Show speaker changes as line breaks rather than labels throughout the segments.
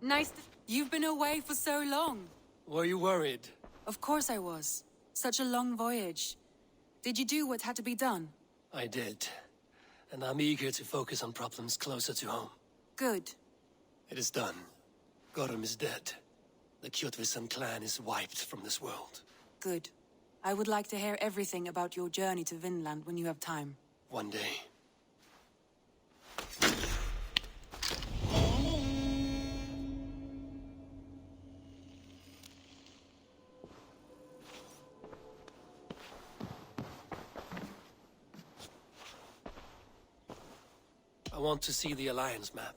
Nice to... You've been away for so long.
Were you worried?
Of course I was. Such a long voyage. Did you do what had to be done?
I did. And I'm eager to focus on problems closer to home.
Good.
It is done. Gorum is dead. The Kjotveson clan is wiped from this world.
Good. I would like to hear everything about your journey to Vinland when you have time.
One day. I want to see the Alliance map.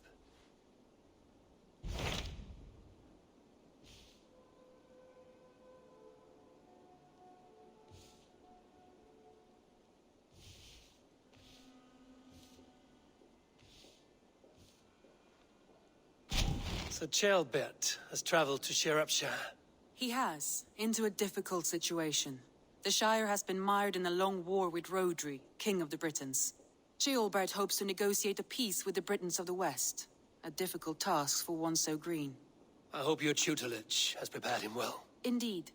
So Ceolbert has traveled to Shropshire.
He has, into a difficult situation. The Shire has been mired in a long war with Rhodri, King of the Britons. Ceolbert hopes to negotiate a peace with the Britons of the West. A difficult task for one so green.
I hope your tutelage has prepared him well.
Indeed.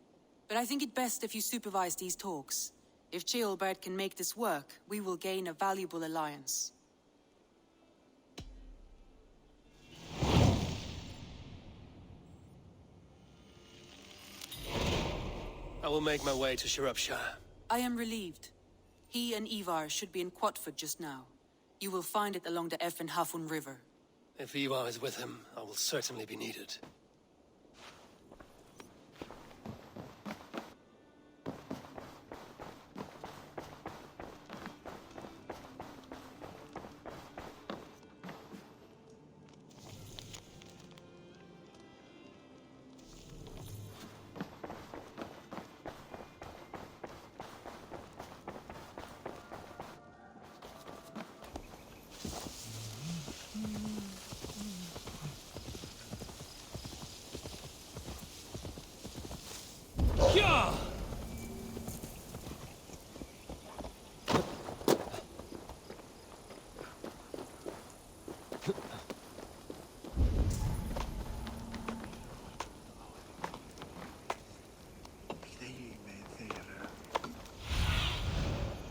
But I think it best if you supervise these talks. If Ceolbert can make this work, we will gain a valuable alliance.
I will make my way to Shropshire.
I am relieved. He and Ivarr should be in Quatford just now. You will find it along the Effen Hafun River.
If Ivarr is with him, I will certainly be needed.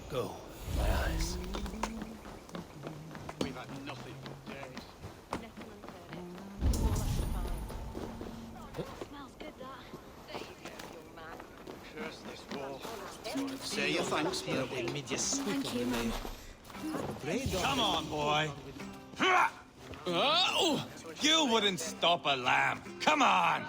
Go, my eyes.
We've had nothing for days.
Smells good, that. There you go, young man.
Curse this war.
Say your thanks, but
Thank you, man.
come on, boy.
You wouldn't stop a lamb. Come on!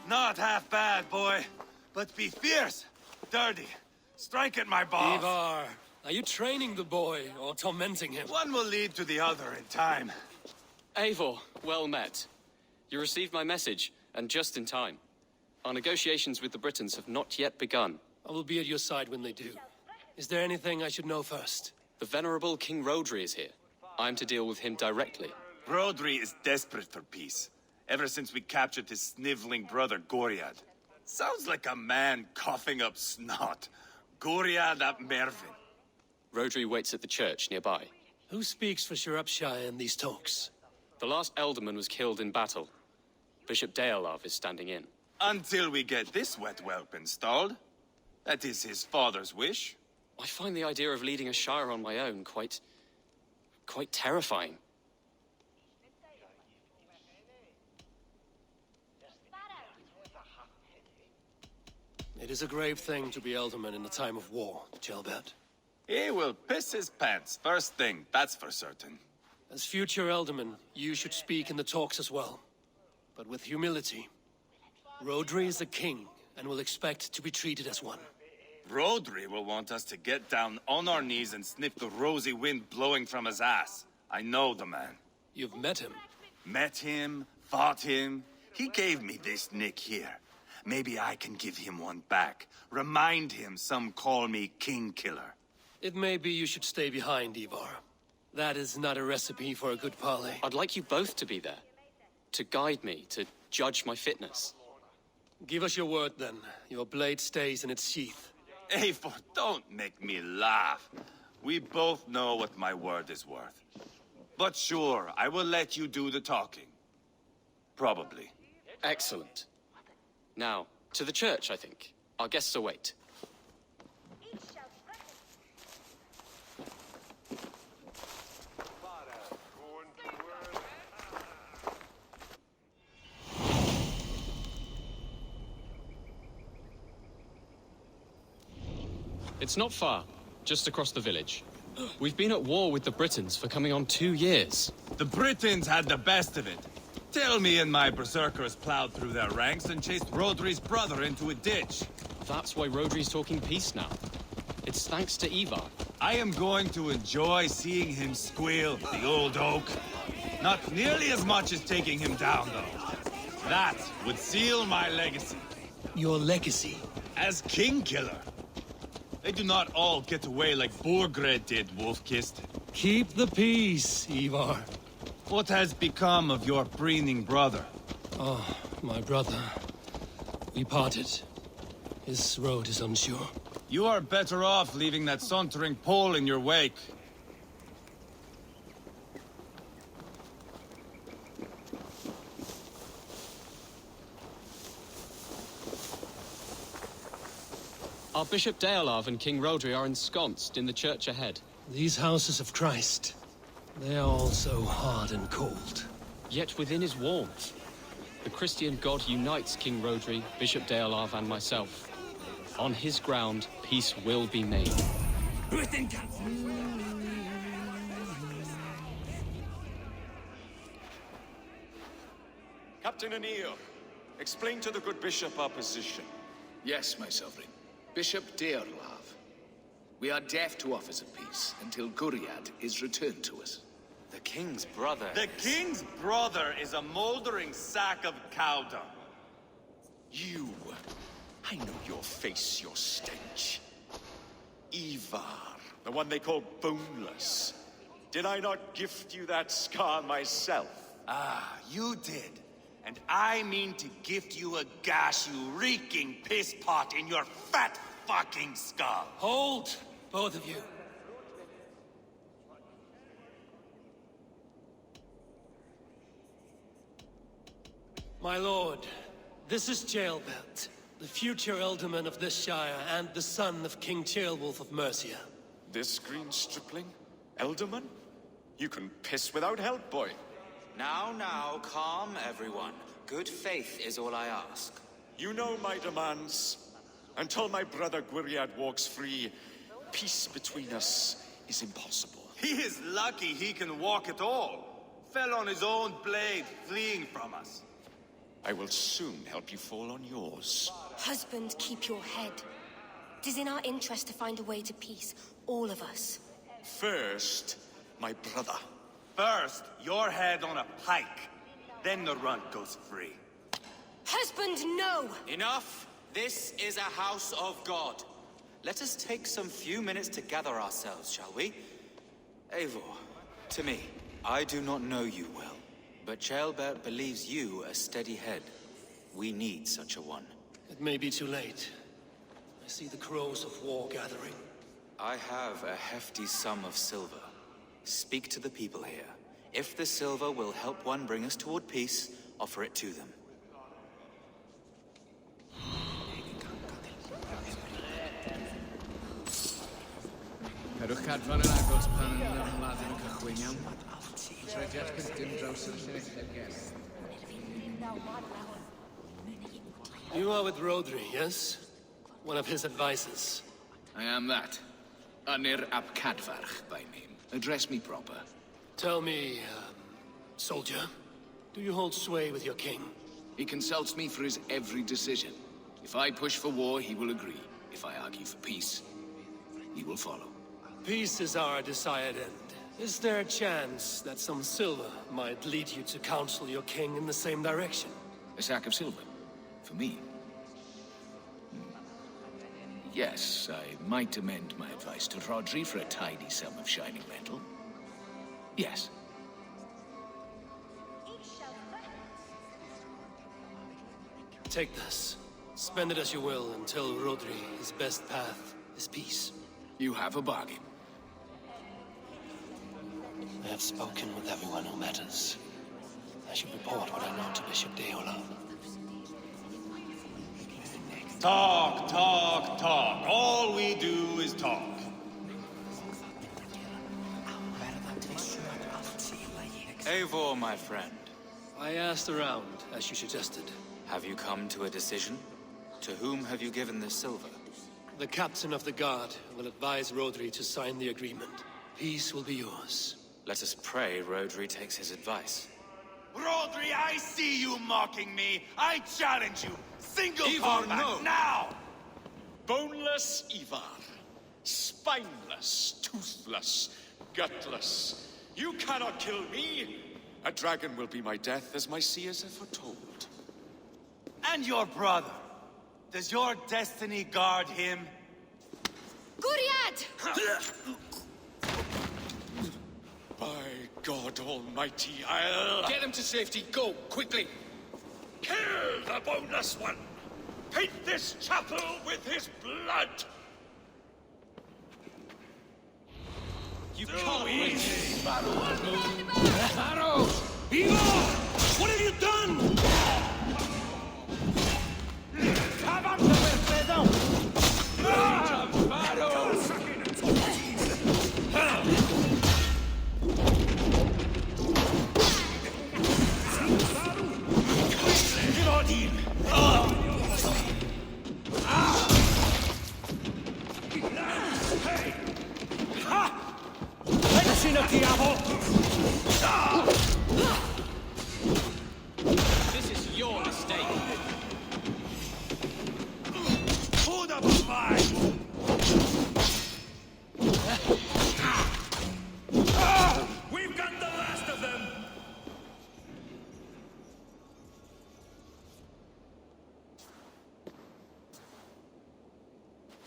Not half bad, boy. But be fierce, dirty. Strike at my balls.
Ivarr, are you training the boy or tormenting him?
One will lead to the other in time.
Eivor, well met. You received my message, and just in time. Our negotiations with the Britons have not yet begun.
I will be at your side when they do. Is there anything I should know first?
The venerable King Rhodri is here. I am to deal with him directly.
Rhodri is desperate for peace. Ever since we captured his sniveling brother, Goriad. Sounds like a man coughing up snot. Goriad ap Mervin.
Rhodri waits at the church nearby.
Who speaks for Shropshire in these talks?
The last Elderman was killed in battle. Bishop Deolav is standing in.
Until we get this wet whelp installed. That is his father's wish.
I find the idea of leading a shire on my own quite terrifying.
It is a grave thing to be Elderman in a time of war, Ceolbert.
He will piss his pants, first thing, that's for certain.
As future Elderman, you should speak in the talks as well. But with humility. Rhodri is the king, and will expect to be treated as one.
Rhodri will want us to get down on our knees and sniff the rosy wind blowing from his ass. I know the man.
You've met him.
Met him, fought him. He gave me this nick here. Maybe I can give him one back. Remind him some call me King Killer.
It may be you should stay behind, Ivarr. That is not a recipe for a good parley.
I'd like you both to be there. To guide me, to judge my fitness.
Give us your word, then. Your blade stays in its sheath.
Eivor, don't make me laugh. We both know what my word is worth. But sure, I will let you do the talking. Probably.
Excellent. Now, to the church, I think. Our guests await. It's not far, just across the village. We've been at war with the Britons for coming on 2 years.
The Britons had the best of it. Tell me and my berserkers plowed through their ranks and chased Rodri's brother into a ditch.
That's why Rodri's talking peace now. It's thanks to Ivarr.
I am going to enjoy seeing him squeal, the old oak. Not nearly as much as taking him down, though. That would seal my legacy.
Your legacy?
As King Killer. They do not all get away like Borgred did, Wolf-Kissed.
Keep the peace, Ivarr.
What has become of your preening brother?
Oh, my brother. We parted. His road is unsure.
You are better off leaving that sauntering Pole in your wake.
Our Bishop Deolav and King Rodri are ensconced in the church ahead.
These houses of Christ, they are all so hard and cold.
Yet within is warmth. The Christian God unites King Rodri, Bishop Deolav, and myself. On his ground, peace will be made.
Captain Anil, explain to the good bishop our position.
Yes, my sovereign. Bishop Deolav. We are deaf to offers of peace until Guriad is returned to us.
The king's brother.
The king's brother is a moldering sack of cow dung.
You. I know your face, your stench. Ivarr, the one they call Boneless. Did I not gift you that scar myself?
Ah, you did. And I mean to gift you a gash, you reeking piss pot in your fat fucking skull.
Hold, both of you. My lord, this is Jailbelt, the future Elderman of this Shire and the son of King Ceolwulf of Mercia.
This green stripling? Elderman? You can piss without help, boy.
Now, calm everyone. Good faith is all I ask.
You know my demands. Until my brother Gwiriad walks free, peace between us is impossible.
He is lucky he can walk at all. Fell on his own blade, fleeing from us.
I will soon help you fall on yours.
Husband, keep your head. It is in our interest to find a way to peace, all of us.
First, my brother.
First, your head on a pike. Then the runt goes free.
Husband, no!
Enough! This is a house of God. Let us take some few minutes to gather ourselves, shall we? Eivor, to me, I do not know you well, but Ceolbert believes you a steady head. We need such a one.
It may be too late. I see the crows of war gathering.
I have a hefty sum of silver. Speak to the people here. If the silver will help one bring us toward peace, offer it to them.
Cerwch cadfan yn agos pan yn yr ymladd yn cychwyn iawn. Trediad cydyn draws yr llenellau ges.
You are with Rodri, yes? One of his advisors.
I am that. Anir ap Cadfarch by name. Address me proper.
Tell me, soldier, do you hold sway with your king?
He consults me for his every decision. If I push for war, he will agree. If I argue for peace, he will follow.
Peace is our desired end. Is there a chance that some silver might lead you to counsel your king in the same direction?
A sack of silver? For me? Yes, I might amend my advice to Rodri for a tidy sum of shining metal. Yes.
Take this. Spend it as you will until Rodri, his best path is peace.
You have a bargain.
I have spoken with everyone who matters. I should report what I know to Bishop Deola.
Talk, talk, talk. All we do is talk.
Eivor, my friend.
I asked around, as you suggested.
Have you come to a decision? To whom have you given this silver?
The captain of the guard will advise Rodri to sign the agreement. Peace will be yours.
Let us pray Rodri takes his advice.
Rodri, I see you mocking me. I challenge you. Single
Ivarr,
combat,
no.
now!
Boneless Ivarr. Spineless, toothless, gutless. You cannot kill me. A dragon will be my death, as my seers have foretold.
And your brother. Does your destiny guard him?
Guriad!
By God Almighty, I'll...
Get him to safety. Go, quickly.
Kill the boneless one! Paint this chapel with his blood!
You can't win.
Arrows! Eivor! What have you done?
This is your mistake.
Hold up a fight!
We've got the last of them.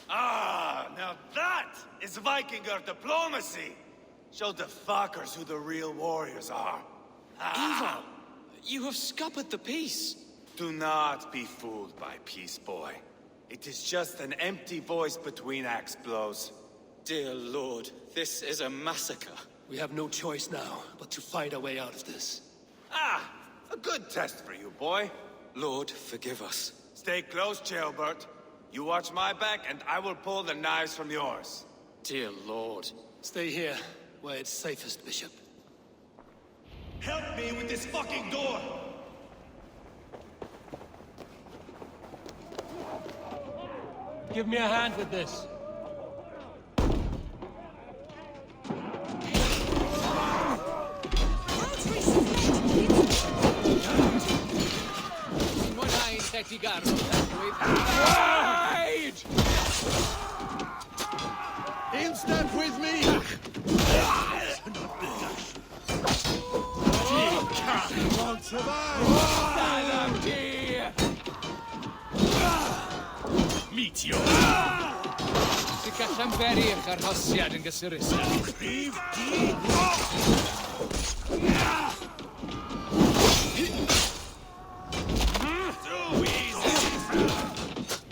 Ah, now that is Vikinger diplomacy! Show the fuckers who the real warriors are.
Ivarr, you have scuppered the peace.
Do not be fooled by peace, boy. It is just an empty voice between axe blows.
Dear Lord, this is a massacre.
We have no choice now, but to fight our way out of this.
Ah, a good test for you, boy.
Lord, forgive us.
Stay close, Jailbert. You watch my back, and I will pull the knives from yours.
Dear Lord.
Stay here, where it's safest, Bishop.
Help me with this fucking door!
Give me a hand with this.
Instant with me! Won't survive! Meteor!
Si gallan beri'ch arhosiad yn gysurus.
Too easy!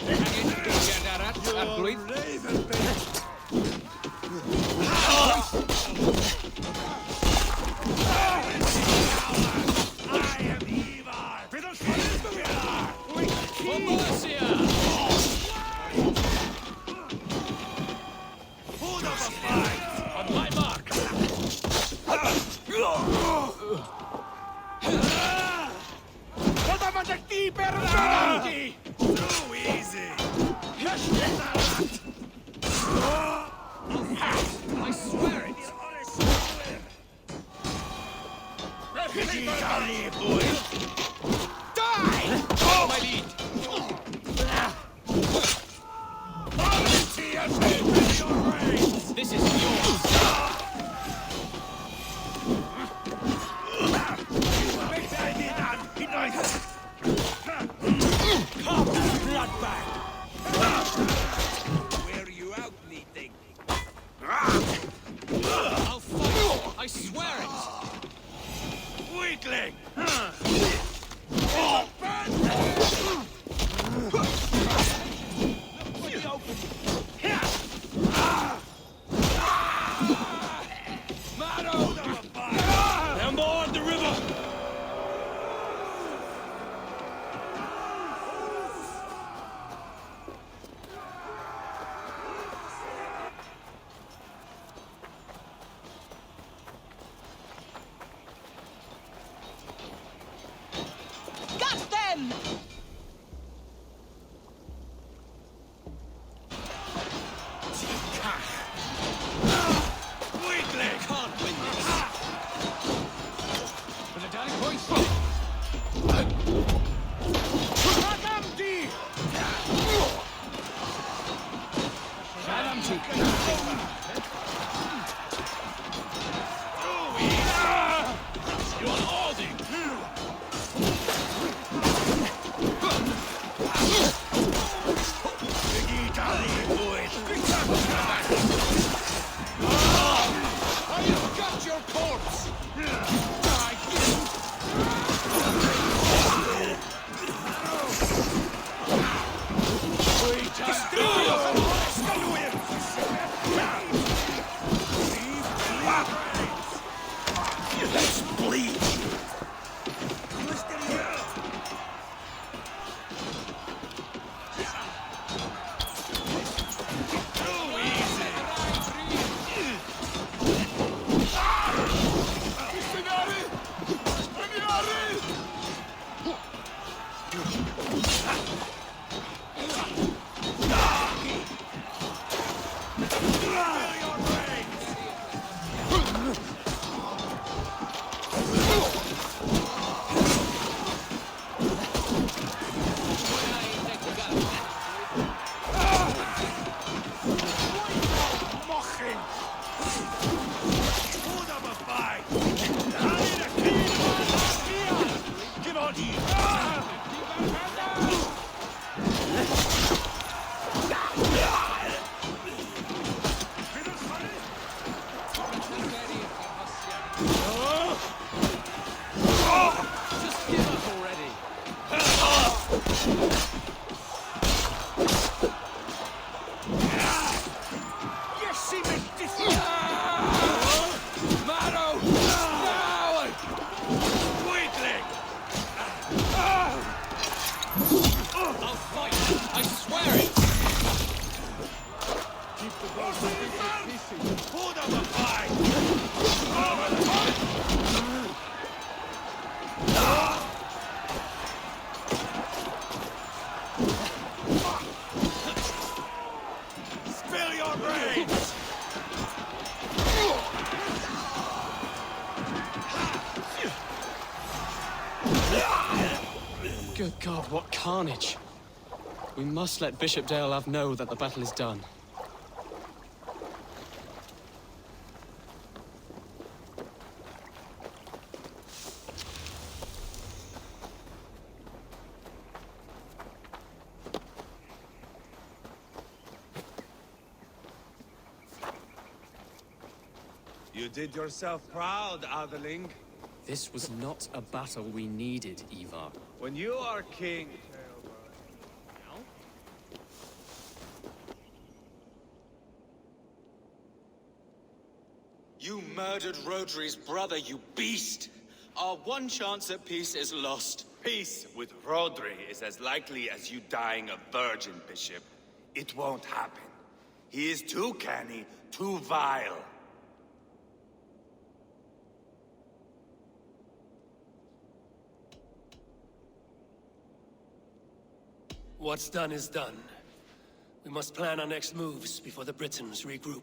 Angen diwylliant arall ar blwydd.
I am Ivarr! Hold up a fight!
On my mark.
Too easy!
I swear it. Die! Follow my lead. This is yours.
Where are you out, meeting?
I'll fight. I swear it.
Weakling!
Good God, what carnage! We must let Bishop Deolav know that the battle is done.
You did yourself proud, Atheling.
This was not a battle we needed, Ivarr.
When you are king...
You murdered Rodri's brother, you beast! Our one chance at peace is lost.
Peace with Rodri is as likely as you dying a virgin, Bishop. It won't happen. He is too canny, too vile.
What's done is done. We must plan our next moves before the Britons regroup.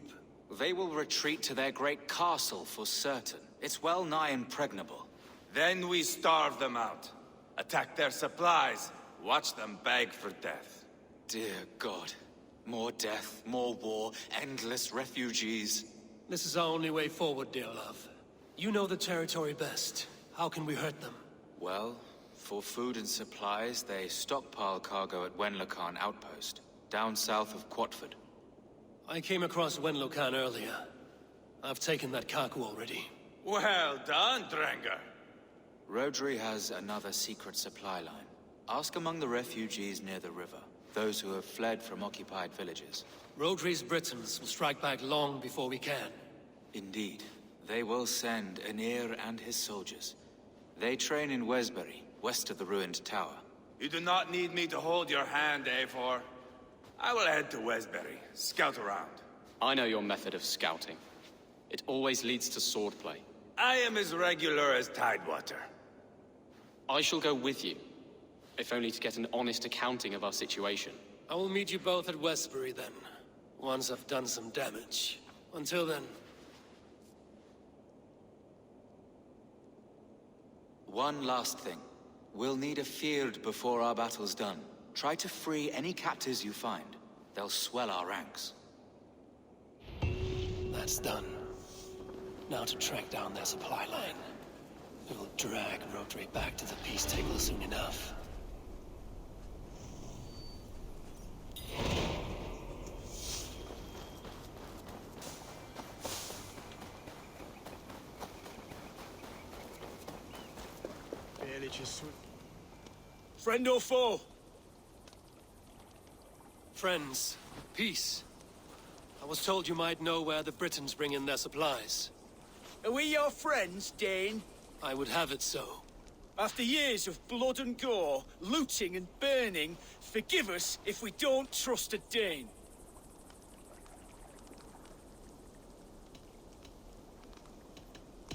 They will retreat to their great castle for certain. It's well nigh impregnable.
Then we starve them out. Attack their supplies. Watch them beg for death.
Dear God. More death, more war, endless refugees.
This is our only way forward, Deolav. You know the territory best. How can we hurt them?
Well, for food and supplies, they stockpile cargo at Wenlokan outpost, down south of Quatford.
I came across Wenlokan earlier. I've taken that cargo already.
Well done, Drengar.
Rodri has another secret supply line. Ask among the refugees near the river, those who have fled from occupied villages.
Rodri's Britons will strike back long before we can.
Indeed. They will send Aenir and his soldiers. They train in Wesbury, west of the ruined tower.
You do not need me to hold your hand, Eivor. I will head to Wesbury, scout around.
I know your method of scouting. It always leads to swordplay.
I am as regular as Tidewater.
I shall go with you, if only to get an honest accounting of our situation.
I will meet you both at Westbury then, once I've done some damage. Until then...
One last thing. We'll need a field before our battle's done. Try to free any captives you find. They'll swell our ranks.
That's done. Now to track down their supply line. We will drag Rodri back to the peace table soon enough.
Barely just...
Friend or foe?
Friends, peace. I was told you might know where the Britons bring in their supplies.
Are we your friends, Dane?
I would have it so.
After years of blood and gore, looting and burning, forgive us if we don't trust a Dane.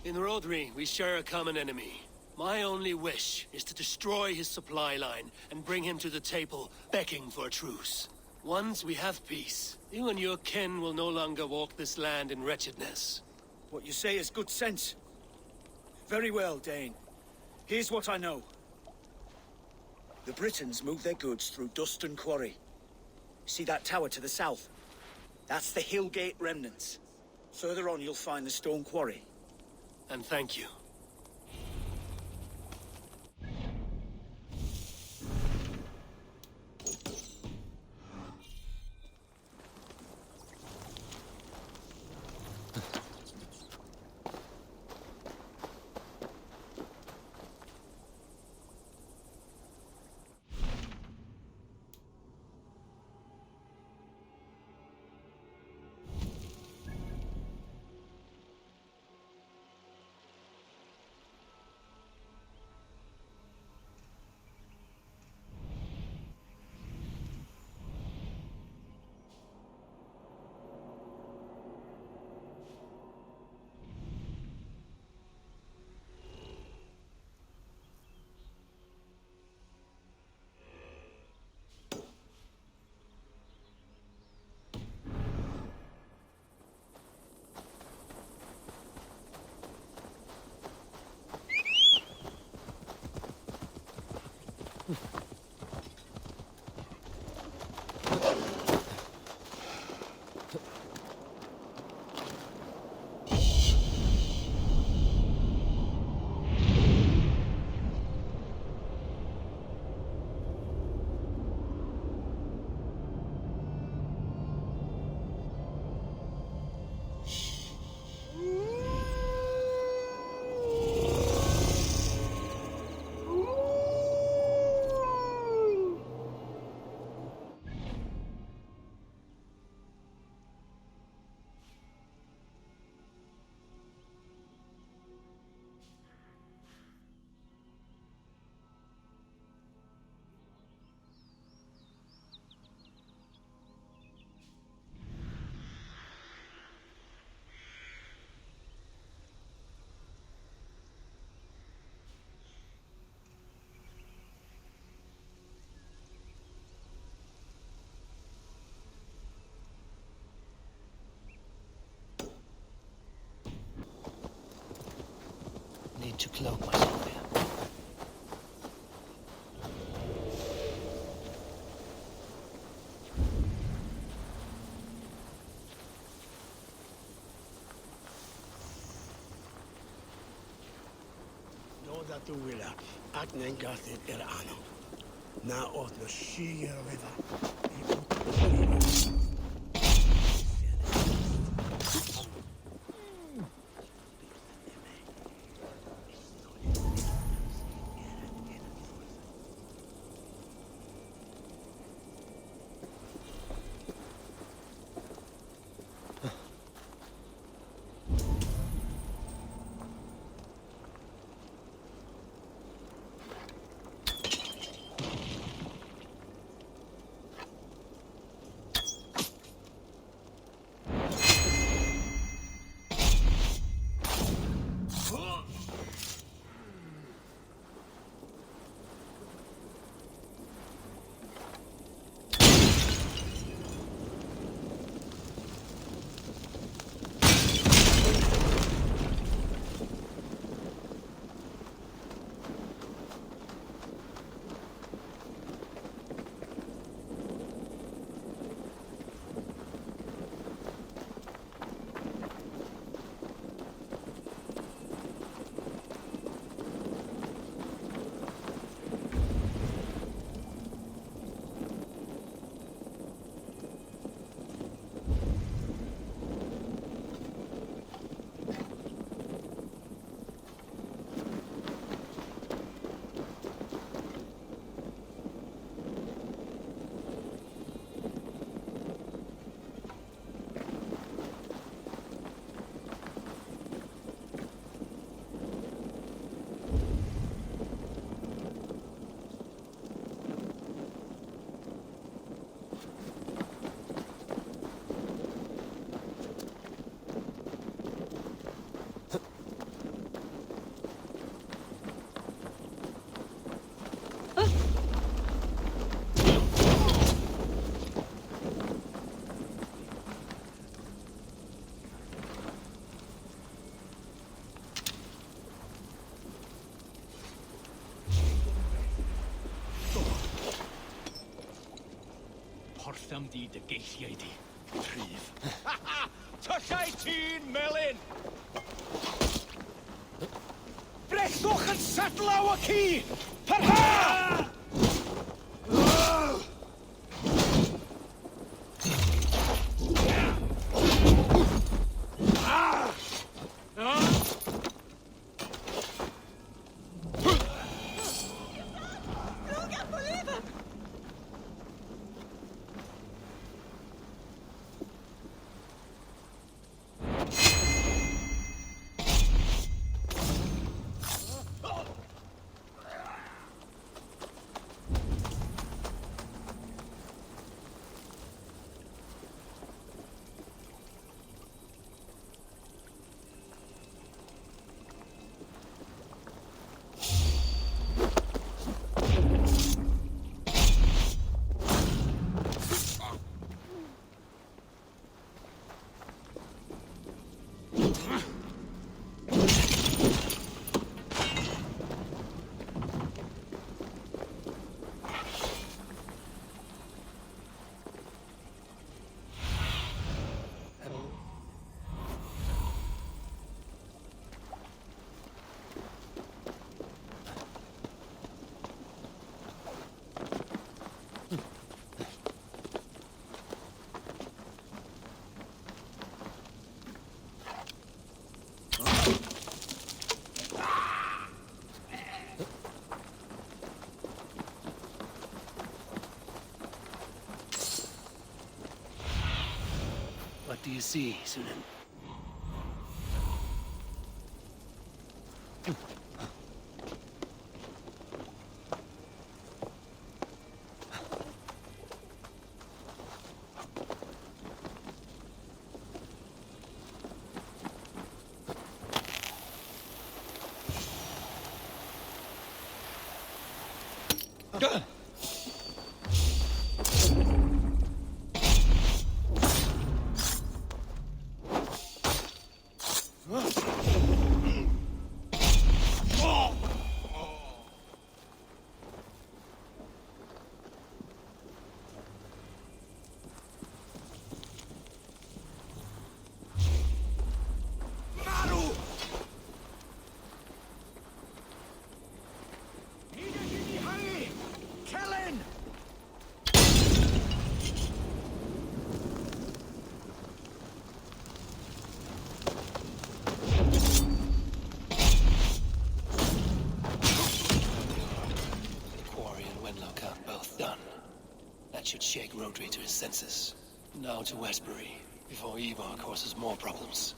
In Rodri, we share a common enemy. My only wish is to destroy his supply line and bring him to the table, begging for a truce. Once we have peace, you and your kin will no longer walk this land in wretchedness.
What you say is good sense. Very well, Dane. Here's what I know. The Britons move their goods through Dustan Quarry. See that tower to the south? That's the Hillgate remnants. Further on, you'll find the stone quarry.
And thank you.
Need to cloak myself here. Know that the willa Agnen Garthid Ano. Na oth the Shia River. Porthamdi de Geithiedi. Trif. Tush 18 million! Brechwch yn settle our key! Parha!
What do you see, Sunan? Should shake Rodri to his senses. Now to Westbury, before Ivarr causes more problems.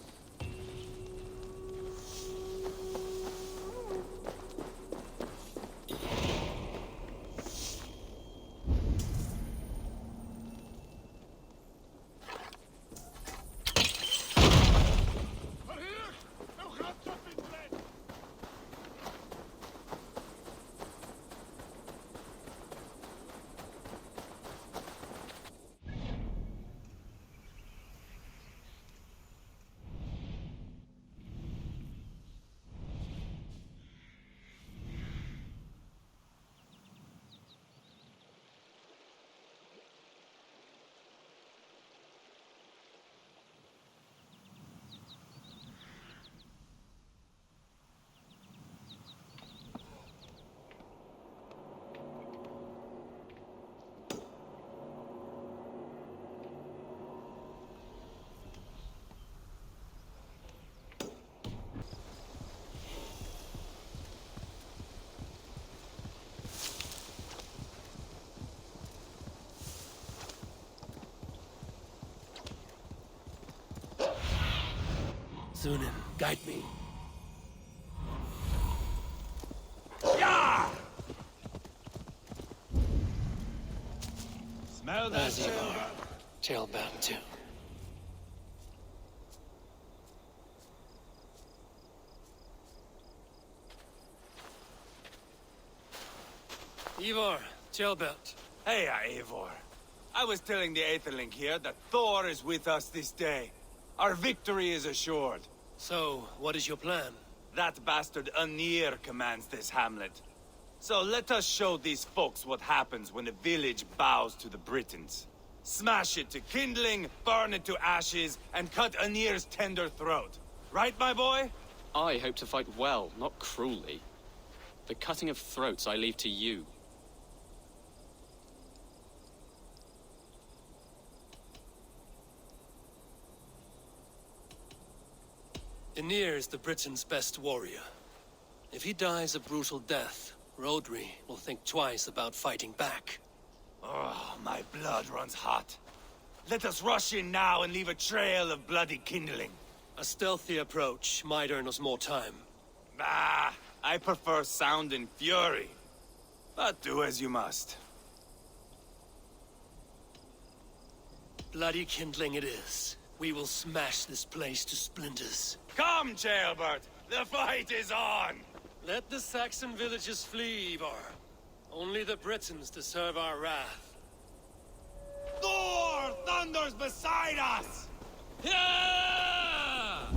Sunan, guide me.
Yeah! Smell that
Tailbound too. Ivarr, tailbelt.
Hey, Eivor. I was telling the Aetherling here that Thor is with us this day. Our victory is assured.
So, what is your plan?
That bastard Anir commands this hamlet. So let us show these folks what happens when a village bows to the Britons. Smash it to kindling, burn it to ashes, and cut Anir's tender throat. Right, my boy?
I hope to fight well, not cruelly. The cutting of throats I leave to you.
Anir is the Britain's best warrior. If he dies a brutal death, Rhodri will think twice about fighting back.
Oh, my blood runs hot. Let us rush in now and leave a trail of bloody kindling.
A stealthy approach might earn us more time.
Ah, I prefer sound and fury. But do as you must.
Bloody kindling it is. We will smash this place to splinters.
Come, Jailbert! The fight is on!
Let the Saxon villages flee, Ivarr. Only the Britons deserve our wrath.
Thor thunders beside us!
Yeah!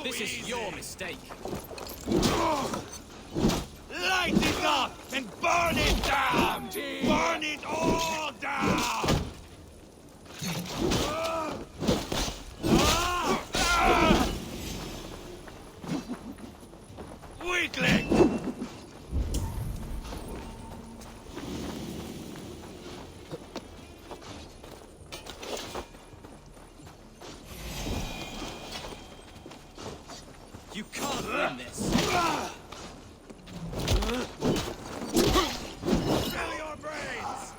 This is your mistake.
Light it up and burn it down! Burn it all down! Weakling!
You can't win this.
Fill your brains!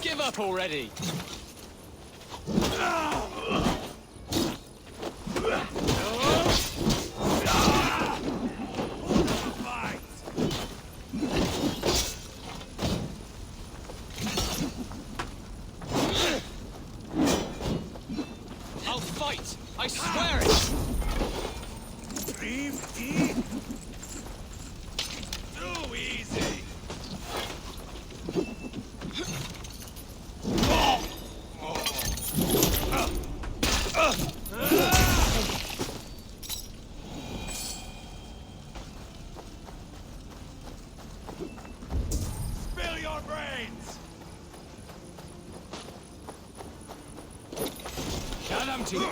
Give up already. I'll fight. I swear it.
Too easy! Spill your brains!
Shut up to you.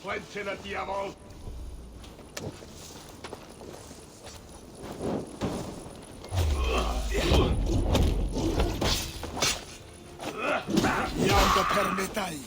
Fuente del diavolo! Iauda permetai!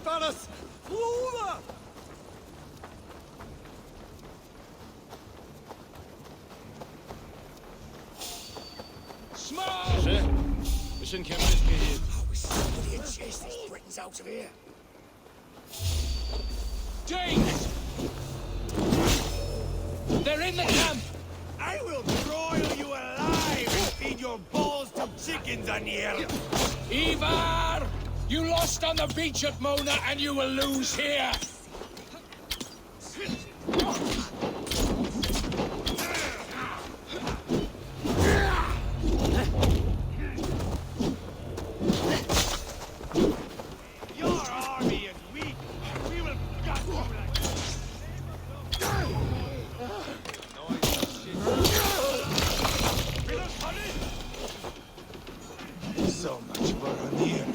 Panas! Flora!
Smash! Mission cameras period.
We somebody chase these Britons out of here.
James! They're in the camp!
I will broil you alive and feed your balls to chickens on here.
Ivarr! You lost on the beach at Mona, and you will lose here!
Your army is weak. We will gut you like... So much for a near.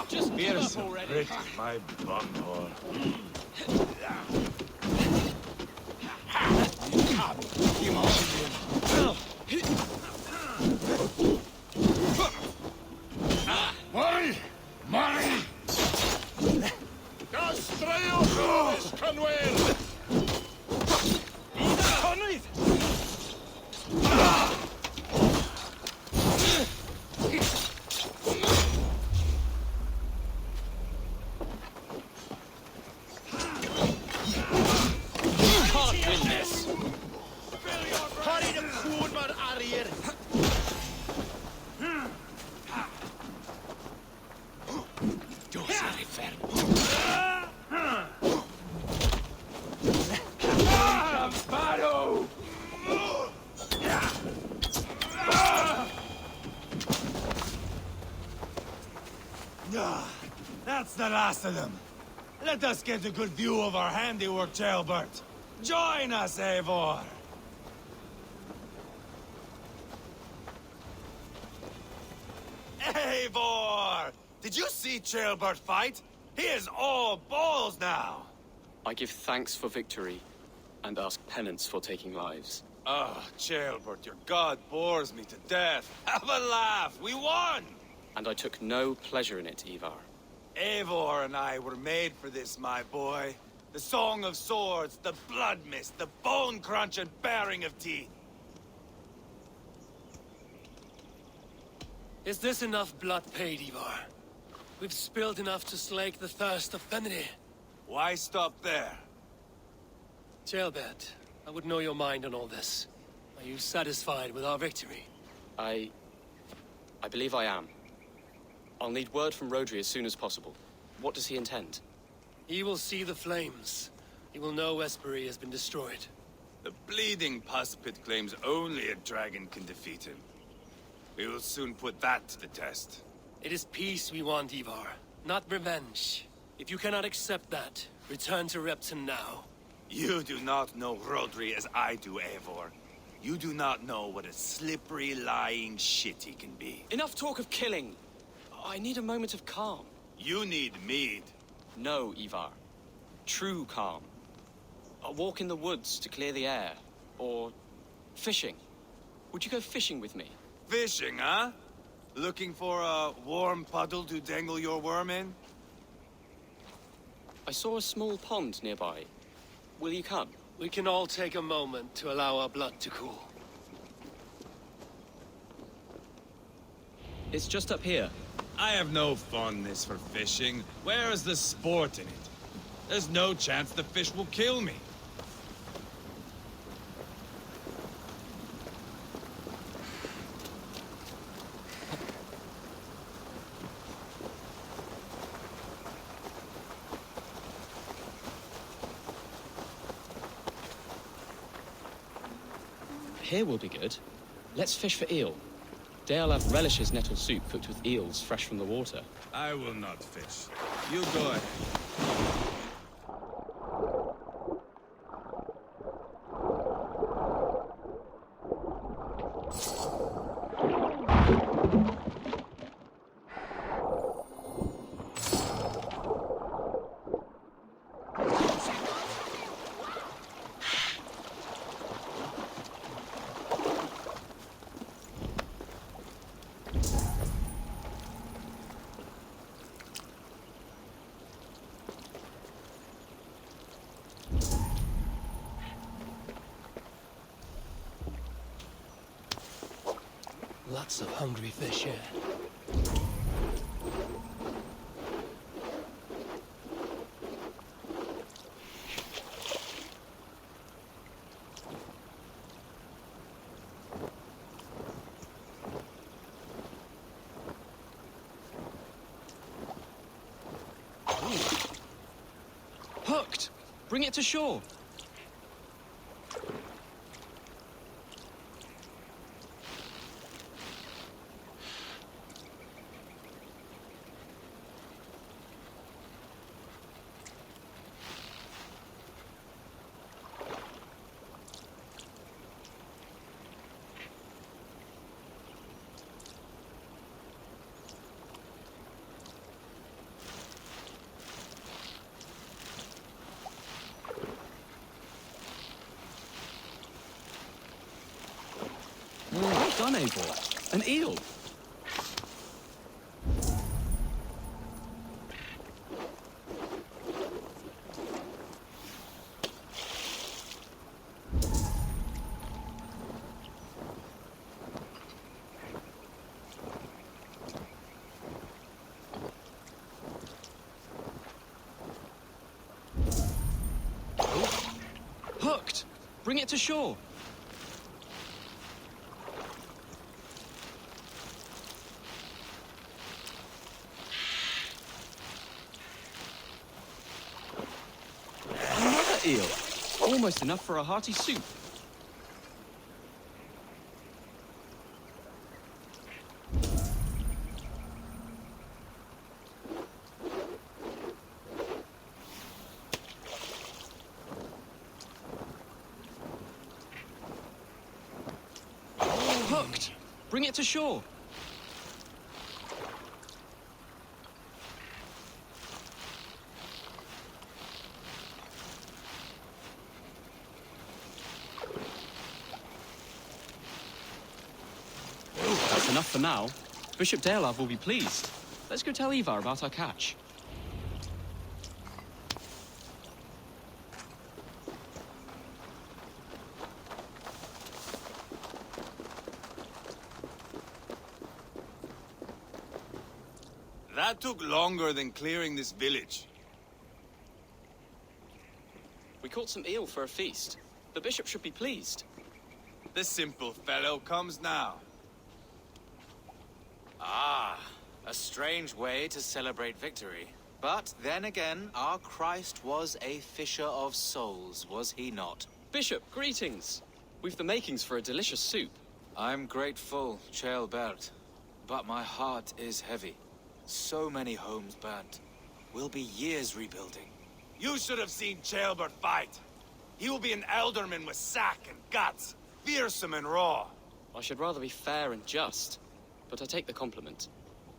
Just give up already!
Grit my bunghole.
Mari! Mari! Castreo! Escanwer!
That's the last of them. Let us get a good view of our handiwork, Jailbert. Join us, Eivor. Eivor! Did you see Jailbert fight? He is all balls now.
I give thanks for victory, and ask penance for taking lives.
Oh, Jailbert, your god bores me to death. Have a laugh, we won!
And I took no pleasure in it, Ivarr.
Eivor and I were made for this, my boy. The song of swords, the blood mist, the bone crunch and baring of teeth.
Is this enough blood paid, Ivarr? We've spilled enough to slake the thirst of Feminine.
Why stop there?
Jailbert, I would know your mind on all this. Are you satisfied with our victory?
I believe I am. I'll need word from Rodri as soon as possible. What does he intend?
He will see the flames. He will know Espery has been destroyed.
The bleeding Puspit claims only a dragon can defeat him. We will soon put that to the test.
It is peace we want, Ivarr, not revenge. If you cannot accept that, return to Repton now.
You do not know Rodri as I do, Eivor. You do not know what a slippery, lying shit he can be.
Enough talk of killing! I need a moment of calm.
You need mead.
No, Ivarr. True calm. A walk in the woods to clear the air. Or fishing. Would you go fishing with me?
Fishing, huh? Looking for a warm puddle to dangle your worm in?
I saw a small pond nearby. Will you come?
We can all take a moment to allow our blood to cool.
It's just up here.
I have no fondness for fishing. Where is the sport in it? There's no chance the fish will kill me.
Here will be good. Let's fish for eel. Deolav relishes nettle soup cooked with eels fresh from the water.
I will not fish. You go ahead.
Lots of hungry fish here.
Hooked! Bring it to shore! Well done, Eivor. An eel. Hooked! Bring it to shore. Eel. Almost enough for a hearty soup. Hooked! Bring it to shore. That's enough for now. Bishop Deolav will be pleased. Let's go tell Ivarr about our catch.
That took longer than clearing this village.
We caught some eel for a feast. The bishop should be pleased.
The simple fellow comes now.
Ah, a strange way to celebrate victory. But then again, our Christ was a fisher of souls, was he not?
Bishop, greetings. We've the makings for a delicious soup.
I'm grateful, Ceolbert, but my heart is heavy. So many homes burnt. We'll be years rebuilding.
You should have seen Ceolbert fight. He will be an alderman with sack and guts, fearsome and raw.
I should rather be fair and just, but I take the compliment.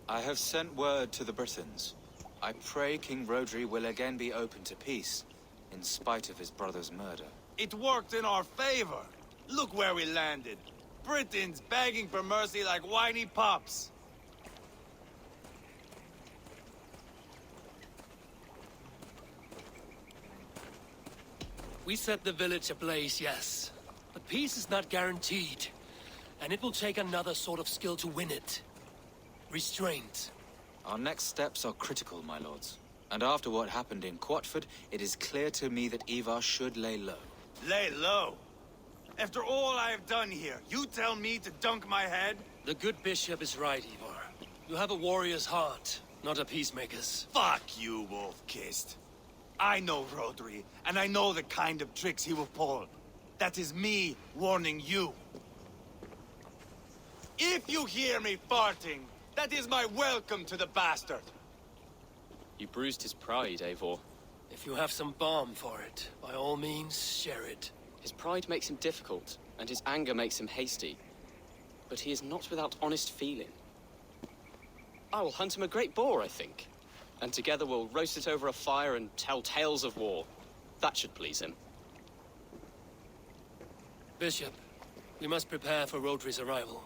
I have sent word to the Britons. I pray King Rodri will again be open to peace, in spite of his brother's murder.
It worked in our favor. Look where we landed. Britons begging for mercy like whiny pups.
We set the village ablaze, yes. But peace is not guaranteed. And it will take another sort of skill to win it. Restraint.
Our next steps are critical, my lords. And after what happened in Quatford, it is clear to me that Ivarr should lay low.
Lay low? After all I have done here, you tell me to dunk my head?
The good bishop is right, Eivor. You have a warrior's heart, not a peacemaker's.
Fuck you, wolf-kissed. I know Rodri, and I know the kind of tricks he will pull. That is me warning you. If you hear me farting, that is my welcome to the bastard.
You bruised his pride, Eivor.
If you have some balm for it, by all means, share it.
His pride makes him difficult, and his anger makes him hasty. But he is not without honest feeling. I will hunt him a great boar, I think. And together we'll roast it over a fire and tell tales of war. That should please him.
Bishop, we must prepare for Rodri's arrival.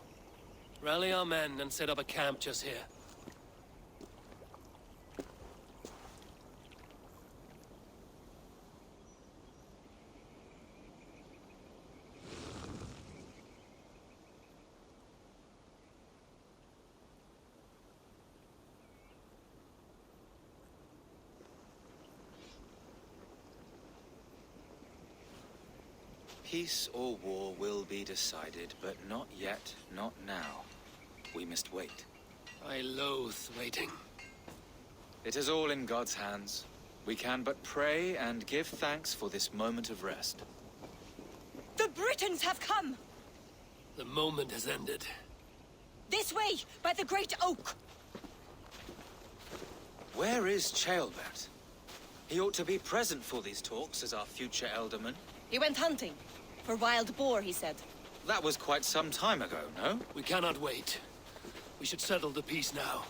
Rally our men and set up a camp just here.
Peace or war will be decided, but not yet, not now. We must wait.
I loathe waiting.
It is all in God's hands. We can but pray and give thanks for this moment of rest.
The Britons have come!
The moment has ended.
This way, by the great oak!
Where is Ceolbert? He ought to be present for these talks as our future elderman.
He went hunting. For wild boar, he said.
That was quite some time ago, no?
We cannot wait. We should settle the peace now.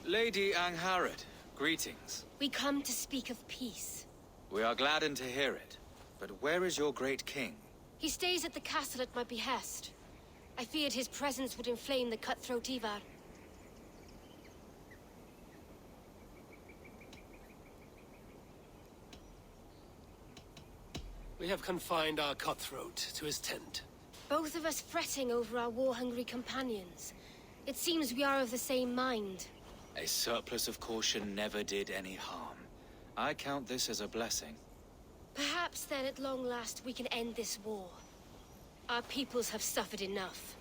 Lady Angharad, greetings.
We come to speak of peace.
We are gladdened to hear it. But where is your great king?
He stays at the castle at my behest. I feared his presence would inflame the cutthroat Ivarr.
We have confined our cutthroat to his tent.
Both of us fretting over our war-hungry companions. It seems we are of the same mind.
A surplus of caution never did any harm. I count this as a blessing.
Perhaps then at long last we can end this war. Our peoples have suffered enough.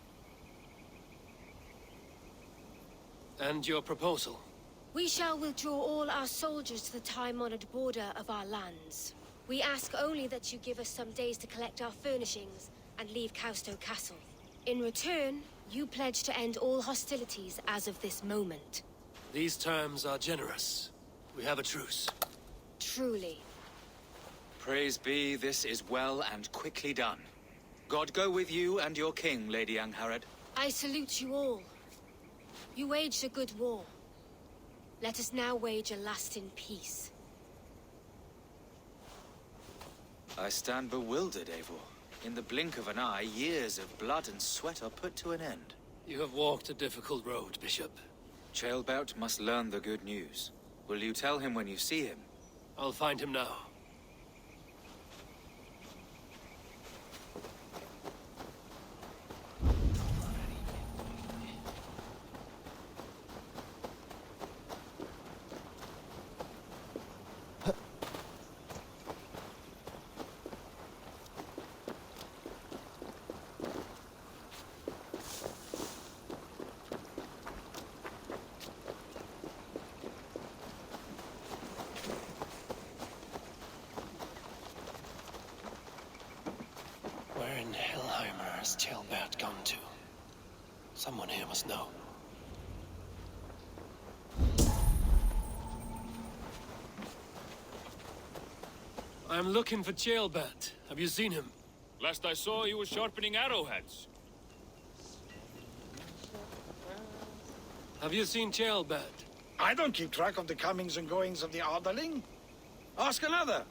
And your proposal?
We shall withdraw all our soldiers to the time-honored border of our lands. We ask only that you give us some days to collect our furnishings and leave Causto Castle. In return, you pledge to end all hostilities as of this moment.
These terms are generous. We have a truce.
Truly.
Praise be, this is well and quickly done. God go with you and your king, Lady Angharad.
I salute you all. You waged a good war. Let us now wage a lasting peace.
I stand bewildered, Eivor. In the blink of an eye, years of blood and sweat are put to an end.
You have walked a difficult road, Bishop.
Ceolbert must learn the good news. Will you tell him when you see him?
I'll find him now. Where's Ceolbert gone to? Someone here must know. I'm looking for Ceolbert. Have you seen him?
Last I saw, he was sharpening arrowheads.
Have you seen Ceolbert?
I don't keep track of the comings and goings of the Arderling. Ask another.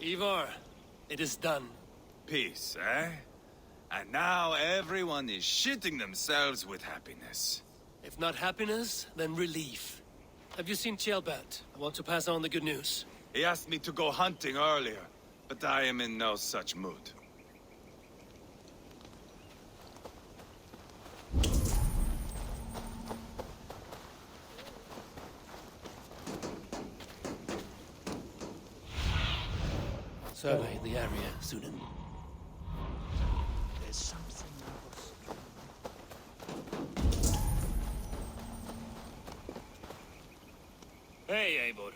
Ivarr, it is done.
Peace, eh? And now everyone is shitting themselves with happiness.
If not happiness, then relief. Have you seen Ceolbert? I want to pass on the good news.
He asked me to go hunting earlier, but I am in no such mood.
Survey the area, Sunan.
There's something else.
Hey, Eivor.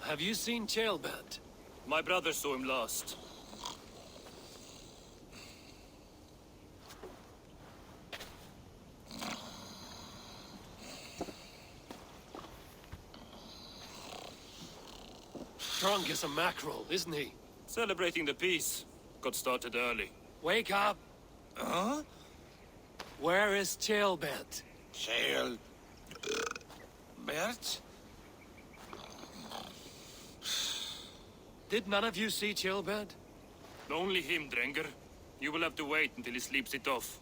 Have you seen Ceolbert?
My brother saw him last.
Drunk as a mackerel, isn't he?
Celebrating the peace. Got started early.
Wake up!
Huh?
Where is Ceolbert?
Bert?
Did none of you see Ceolbert?
Only him, Drenger. You will have to wait until he sleeps it off.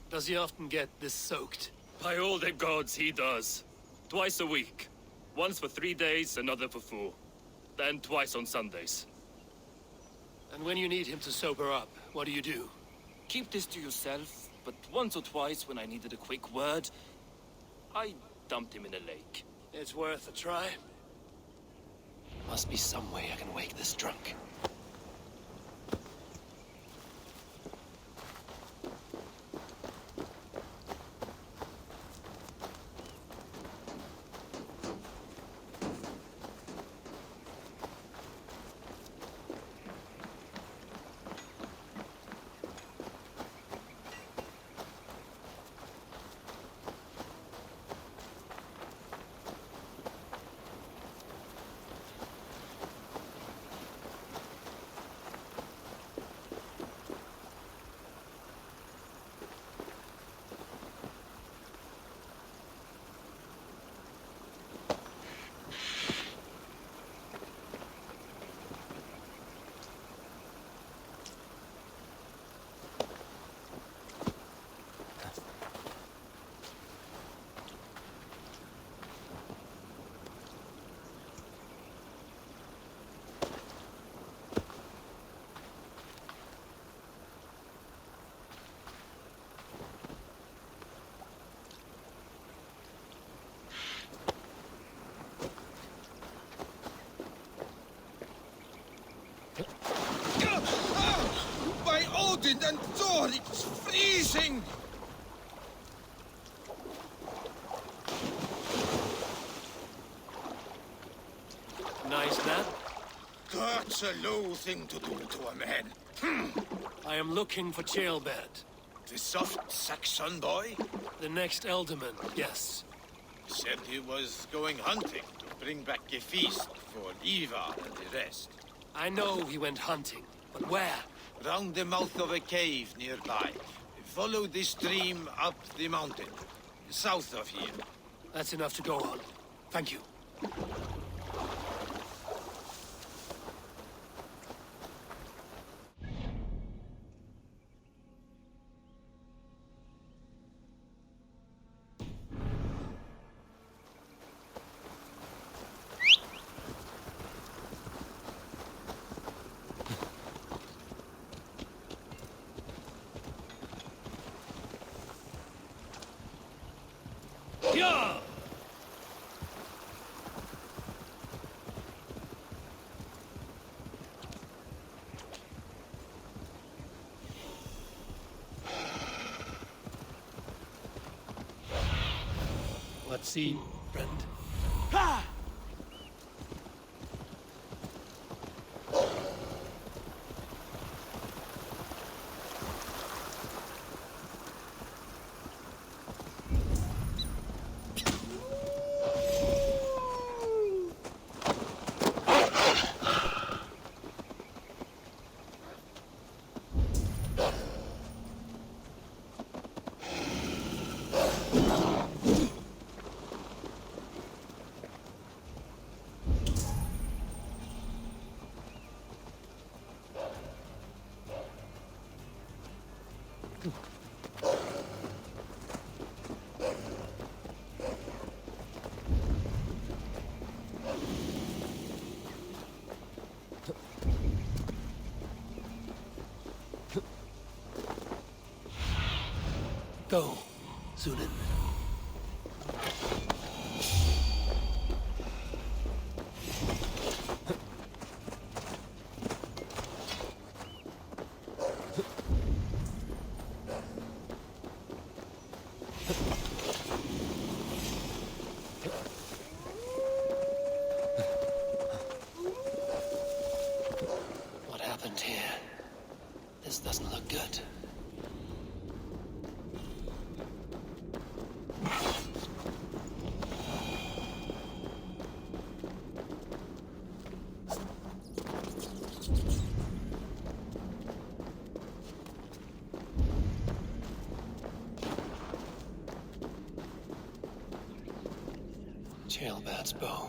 Does he often get this soaked?
By all the gods, he does. Twice a week. Once for 3 days, another for 4. Then twice on Sundays.
And when you need him to sober up, what do you do?
Keep this to yourself, but once or twice when I needed a quick word, I dumped him in a lake.
It's worth a try. Must be some way I can wake this drunk.
By Odin and Thor, it's freezing!
Nice, lad.
That's a low thing to do to a man.
I am looking for Ceolbert.
The soft Saxon boy?
The next Elderman, yes.
Said he was going hunting to bring back a feast for Ivarr and the rest.
I know he went hunting, but where?
Round the mouth of a cave nearby. Follow the stream up the mountain, south of here.
That's enough to go on. Thank you. Yeah! Let's see, friend. Ha! Go, Zunin. What happened here? This doesn't look good. Jailbird's bow.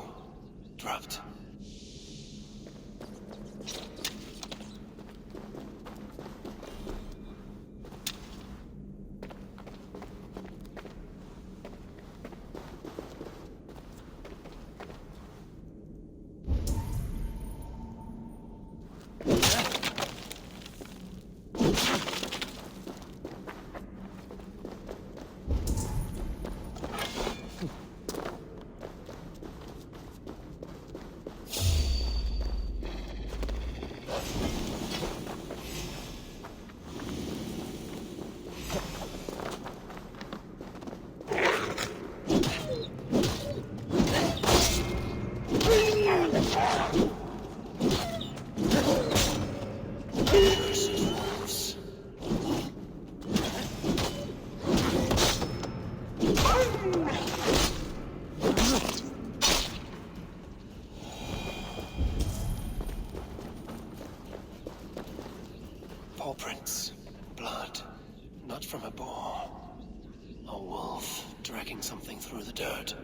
Dropped. Paw prints. Blood. Not from a boar. A wolf dragging something through the dirt.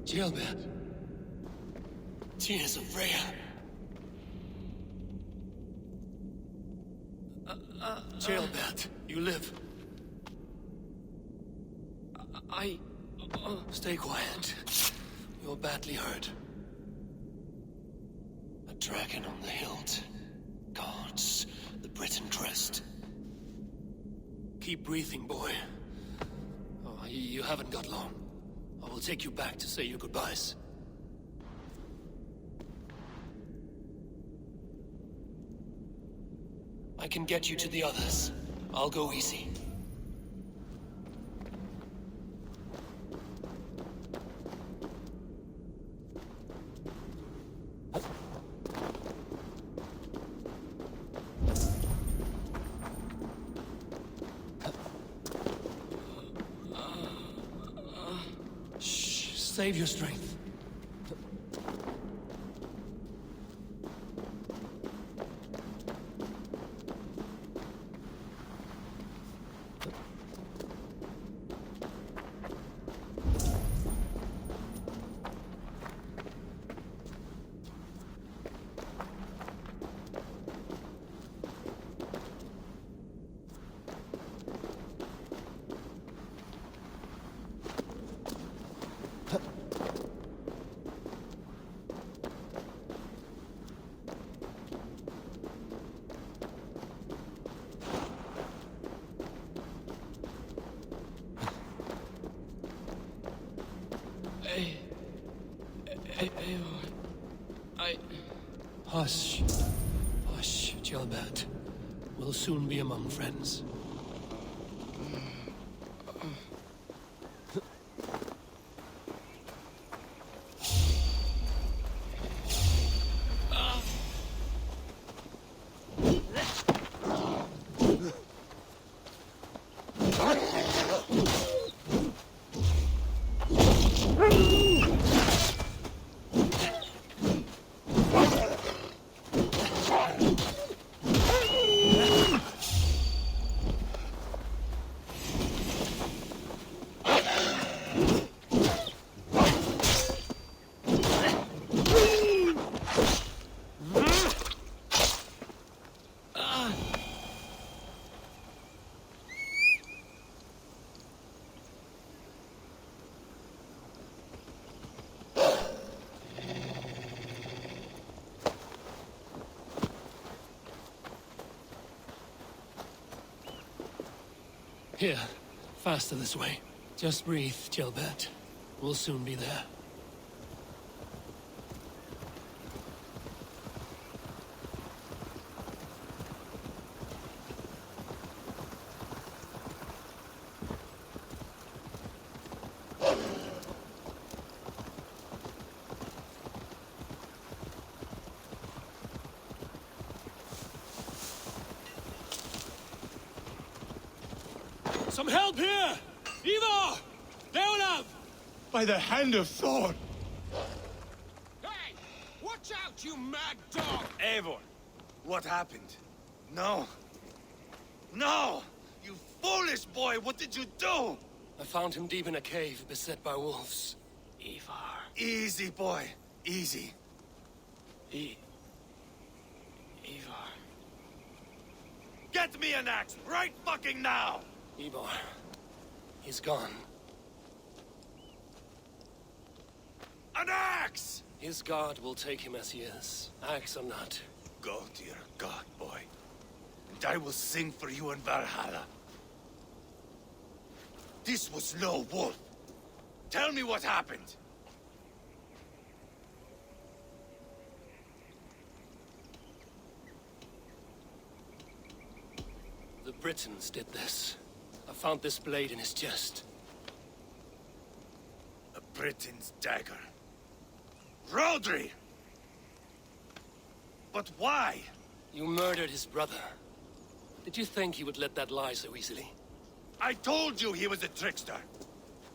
Jailbird. Tears of Rhea. Jailbird, you live. Stay quiet. You're badly hurt. A dragon on the hilt. Guards the Briton crest. Keep breathing, boy. Oh, you haven't got long. I will take you back to say your goodbyes. I can get you to the others. I'll go easy. Save your strength. Hush. Hush, Jailbird. We'll soon be among friends. Here, faster this way. Just breathe, Gilbert. We'll soon be there. Some help here! Eivor! Leolav!
By the hand of Thor!
Hey! Watch out, you mad dog!
Eivor, what happened? No. No! You foolish boy, what did you do?
I found him deep in a cave, beset by wolves. Ivarr.
Easy, boy. Easy.
Ivarr.
Get me an axe, right fucking now!
Eivor. He's gone.
An axe!
His god will take him as he is, axe or not.
Go to your god, boy. And I will sing for you in Valhalla. This was no wolf. Tell me what happened.
The Britons did this. I found this blade in his chest.
A Briton's dagger. Rodri! But why?
You murdered his brother. Did you think he would let that lie so easily?
I told you he was a trickster.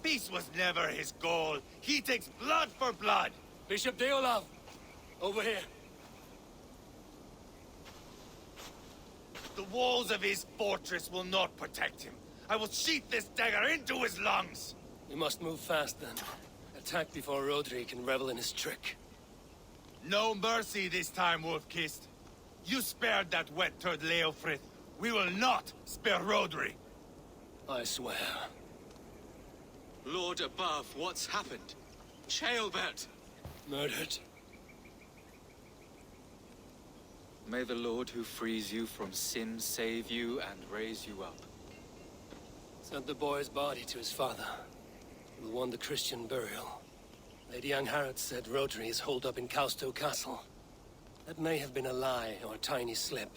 Peace was never his goal. He takes blood for blood.
Bishop Deolav! Over here.
The walls of his fortress will not protect him. I will sheath this dagger into his lungs.
We must move fast then. Attack before Rodri can revel in his trick.
No mercy this time, Wolf-Kissed. You spared that wet turd Leofrith. We will not spare Rodri.
I swear.
Lord above, what's happened? Ceolbert!
Murdered.
May the Lord who frees you from sin save you and raise you up.
Sent the boy's body to his father. We'll want the Christian burial. Lady Angharad said Rodri is holed up in Kausto Castle. That may have been a lie or a tiny slip.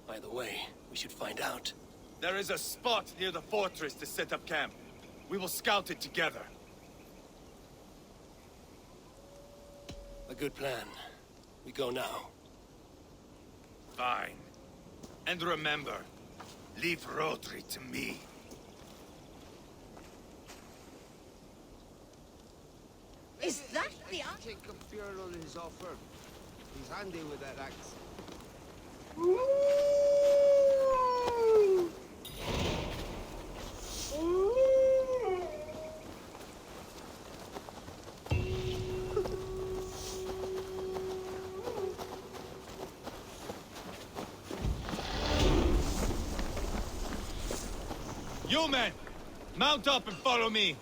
By the way, we should find out.
There is a spot near the fortress to set up camp. We will scout it together.
A good plan. We go now.
Fine. And remember, leave Rodri to me.
Is that the
Take a fear on his offer. He's handy with that axe.
You men, mount up and follow me.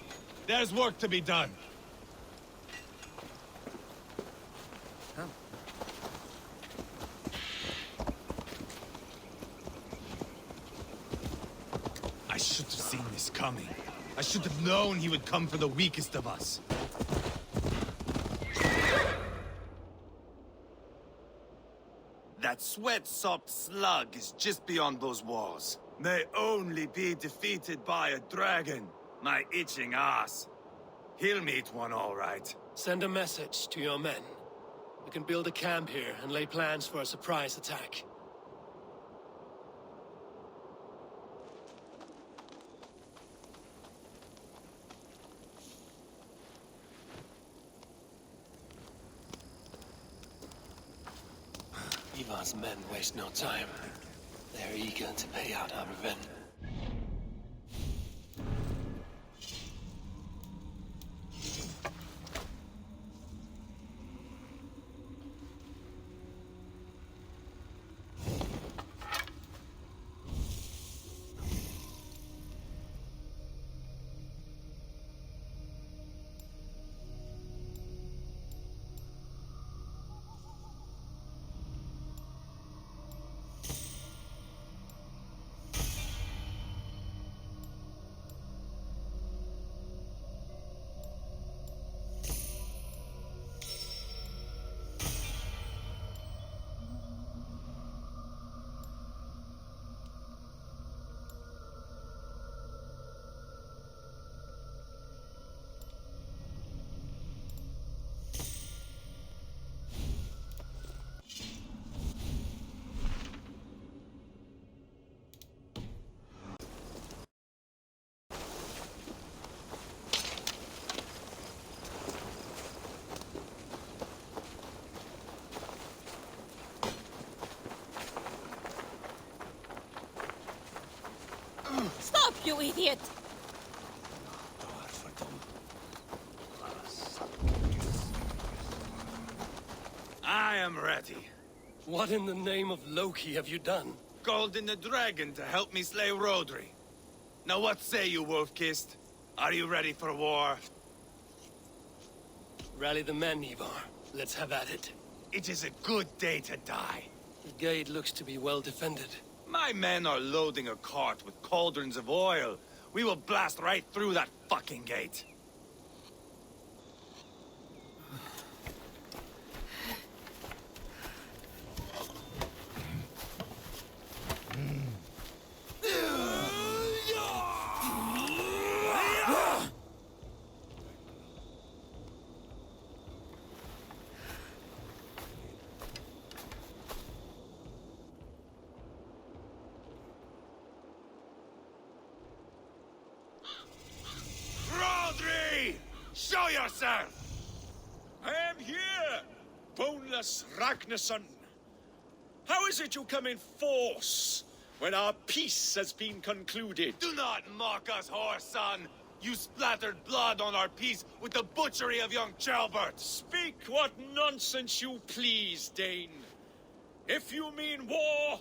There's work to be done. I should have seen this coming. I should have known he would come for the weakest of us. That sweat-sopped slug is just beyond those walls. May only be defeated by a dragon. My itching ass. He'll meet one all right.
Send a message to your men. We can build a camp here and lay plans for a surprise attack. Ivar's men waste no time. They're eager to pay out our revenge.
idiot!
I am ready.
What in the name of Loki have you done?
Called in the dragon to help me slay Rodri. Now what say you, Wolf-Kissed? Are you ready for war?
Rally the men, Ivarr. Let's have at it.
It is a good day to die.
The gate looks to be well defended.
My men are loading a cart with cauldrons of oil. We will blast right through that fucking gate. Show yourself!
I am here, Boneless Ragnarsson. How is it you come in force when our peace has been concluded?
Do not mock us, whoreson! You splattered blood on our peace with the butchery of young Chalbert!
Speak what nonsense you please, Dane. If you mean war,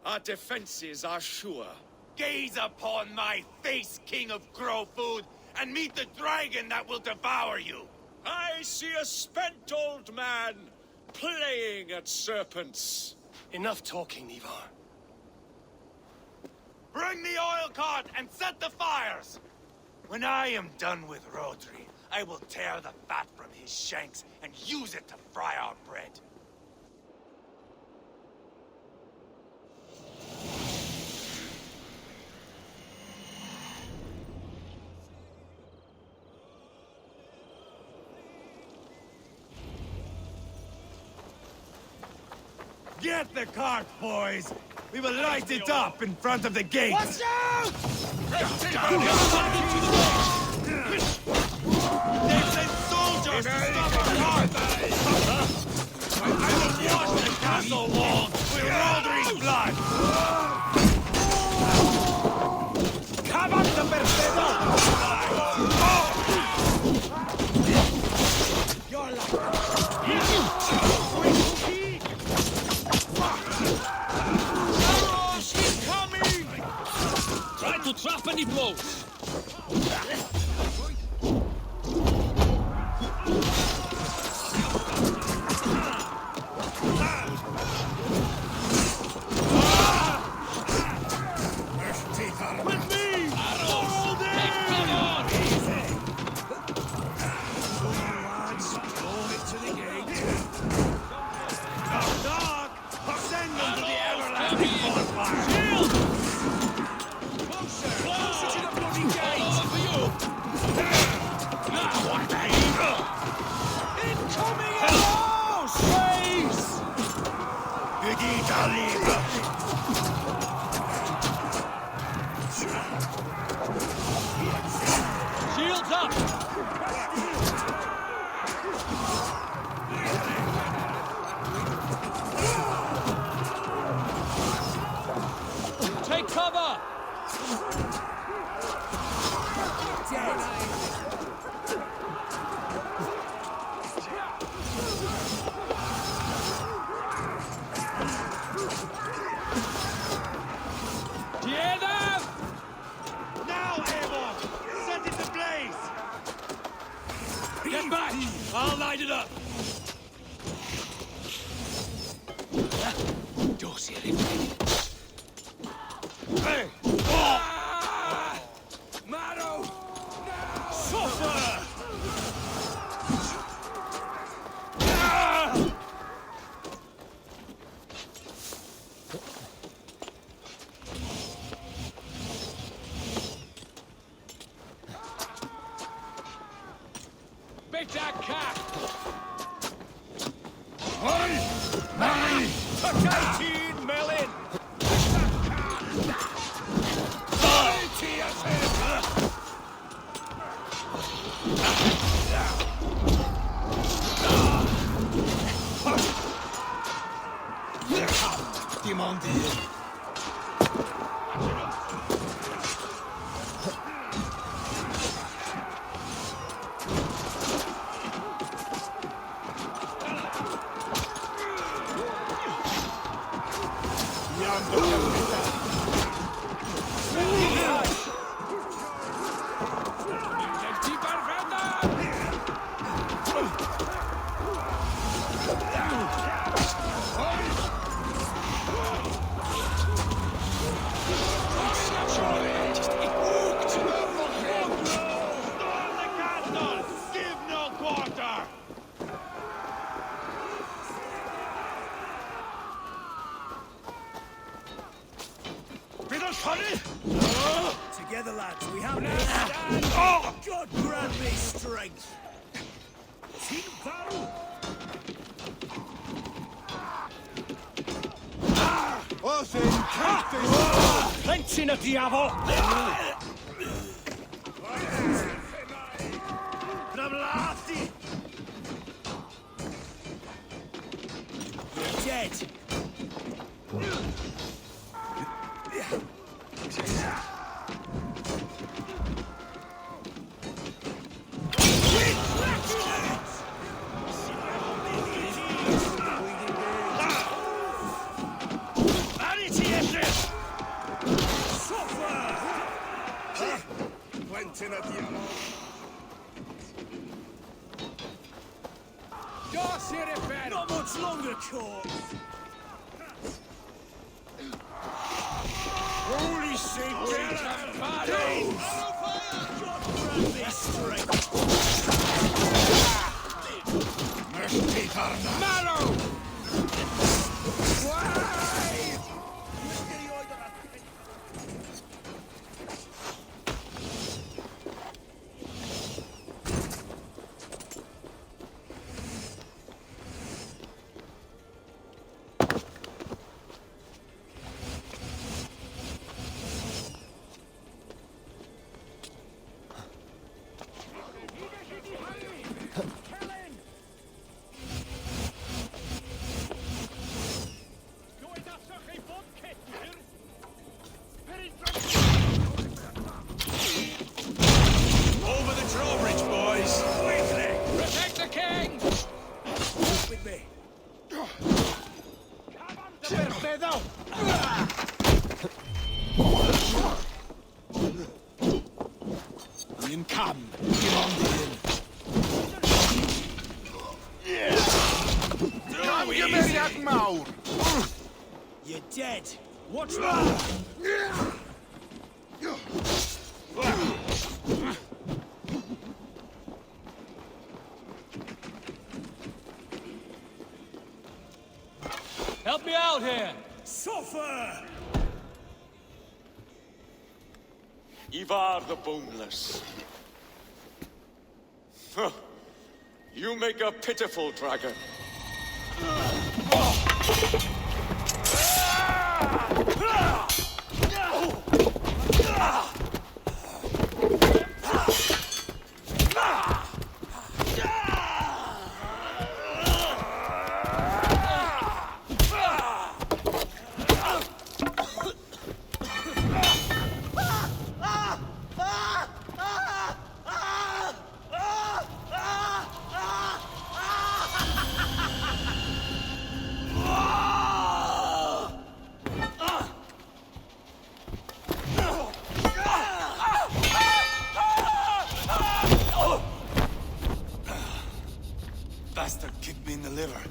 our defenses are sure.
Gaze upon my face, King of Grow Food, and meet the dragon that will devour you!
I see a spent old man playing at serpents.
Enough talking, Ivarr.
Bring the oil cart and set the fires! When I am done with Rodri, I will tear the fat from his shanks and use it to fry our bread. Get the cart, boys! We will light it up in front of the gate! Watch out! They've sent soldiers to stop our cart! I will wash the castle walls with Rodri's blood! Come up the Perfedo! You're like...
Try to trap any blows!
With me!
Arrows! Take cover!
To the gate! Knock, knock! Send them to the everlasting bonfire! Shield! Closer to the bloody gate! For you! Now what the evil! Incoming arrows! Face! Vedita libra!
Shields up! Take cover!
Do you hear them? Now, Eivor! Set it ablaze! Get back! I'll light it up! Hey! Oh! Maro! No! Suffer!
Bit that cat!
Money! 18 million!
strength.
Plenty na diavol! You're dead! Not much longer, corpse! Holy Saint Dane! God grant me strength! Marrow! You're dead. What's wrong?
Help me out here!
Suffer!
Ivarr the Boneless. Huh. You make a pitiful dragon.
Bastard kicked me in the liver.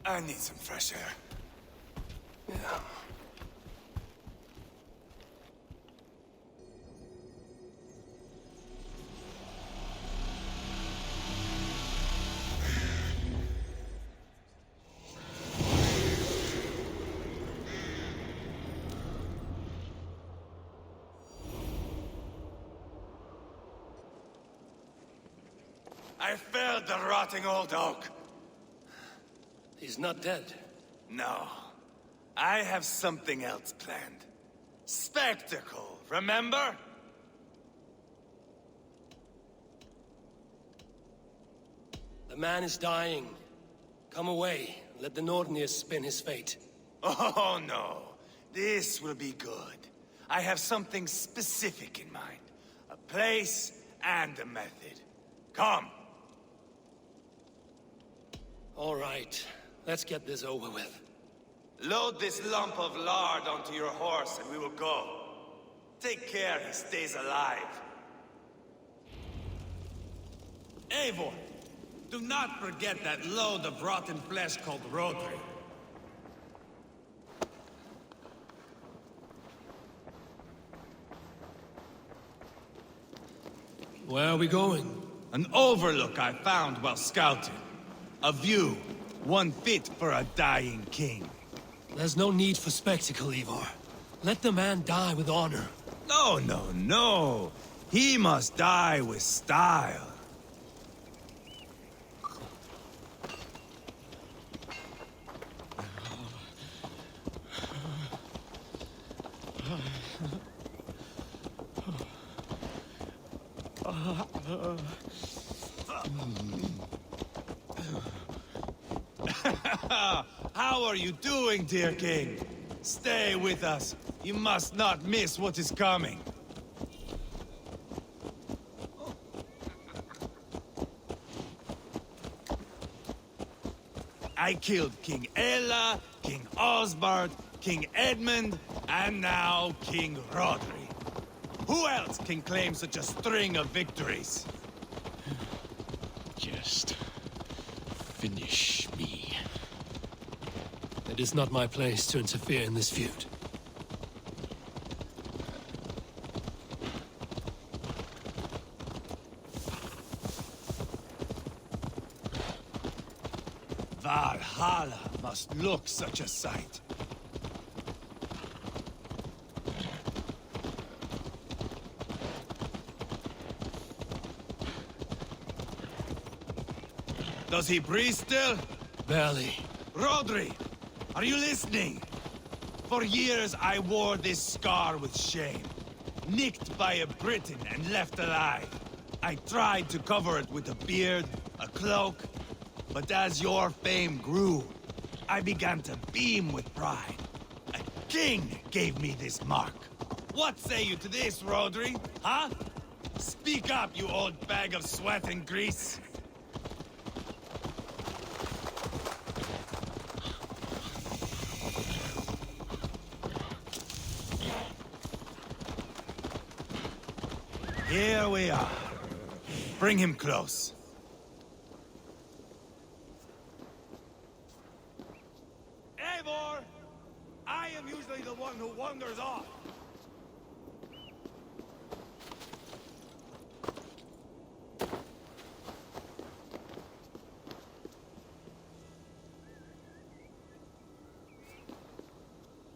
I need some fresh air. Yeah. I felled the rotting old oak.
He's not dead.
No. I have something else planned. Spectacle, remember?
The man is dying. Come away. Let the Nordnir spin his fate.
Oh, no. This will be good. I have something specific in mind. A place and a method. Come.
All right. Let's get this over with.
Load this lump of lard onto your horse and we will go. Take care he stays alive.
Eivor, do not forget that load of rotten flesh called Rodri.
Where are we going?
An overlook I found while scouting. A view, one fit for a dying king.
There's no need for spectacle, Ivarr. Let the man die with honor.
No, no, no.
He must die with style. How are you doing, dear king? Stay with us. You must not miss what is coming. I killed King Ella, King Osbert, King Edmund, and now King Rodri. Who else can claim such a string of victories?
Just finish me. It is not my place to interfere in this feud.
Valhalla must look such a sight. Does he breathe still?
Barely.
Rodri, are you listening? For years I wore this scar with shame. Nicked by a Briton and left alive. I tried to cover it with a beard, a cloak, but as your fame grew, I began to beam with pride. A king gave me this mark. What say you to this, Rodri? Huh? Speak up, you old bag of sweat and grease. Here we are. Bring him close. Eivor! I am usually the one who wanders off.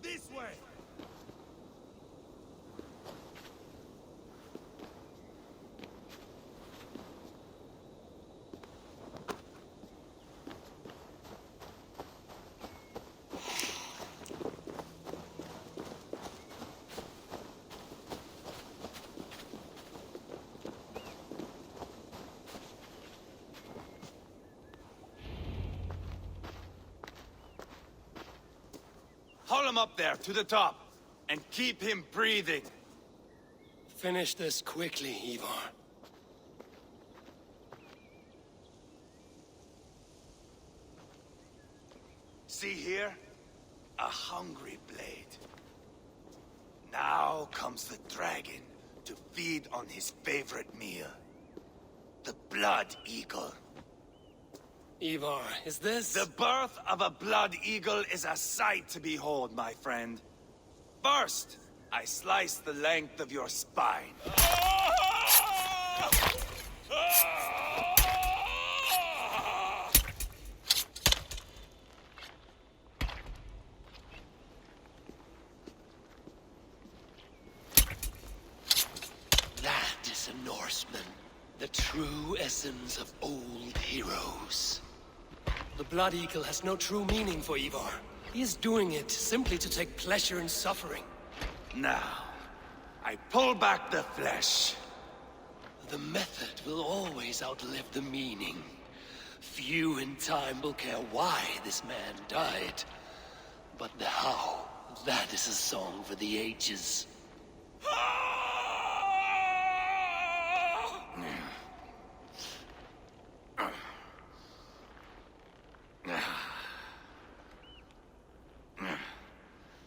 This way! Haul him up there, to the top, and keep him breathing.
Finish this quickly, Ivarr.
See here? A hungry blade. Now comes the dragon to feed on his favorite meal. The blood eagle.
Ivarr, is this...
The birth of a blood eagle is a sight to behold, my friend. First, I slice the length of your spine.
That is a Norseman. The true essence of old heroes. The Blood Eagle has no true meaning for Ivarr. He is doing it simply to take pleasure in suffering.
Now, I pull back the flesh.
The method will always outlive the meaning. Few in time will care why this man died. But the how, that is a song for the ages.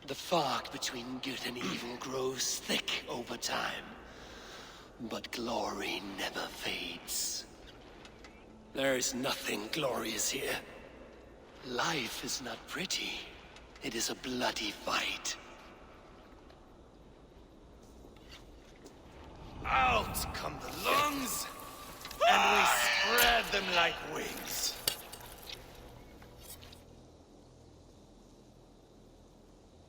The fog between good and evil grows thick over time. But glory never fades. There is nothing glorious here. Life is not pretty. It is a bloody fight.
Out come the lungs, and we spread them like wings.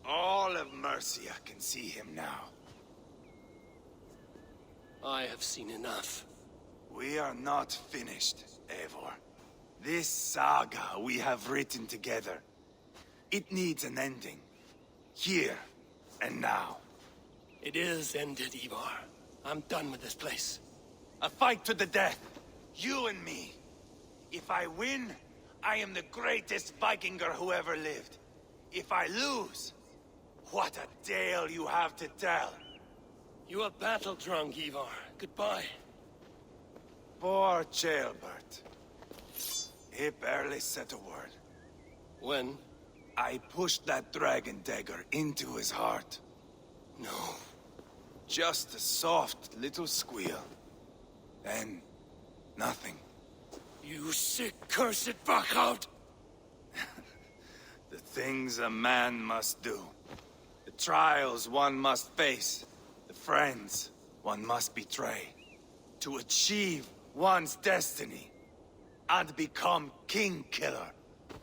All of Mercia can see him now.
I have seen enough.
We are not finished, Eivor. This saga we have written together, it needs an ending. Here and now.
It is ended, Ivarr. I'm done with this place.
A fight to the death. You and me. If I win, I am the greatest Vikinger who ever lived. If I lose, what a tale you have to tell.
You are battle-drunk, Ivarr. Goodbye.
Poor Ceolbert. He barely said a word.
When?
I pushed that dragon dagger into his heart.
No.
Just a soft little squeal. Then, nothing.
You sick, cursed fuck-out!
The things a man must do. The trials one must face. The friends one must betray. To achieve one's destiny. And become king-killer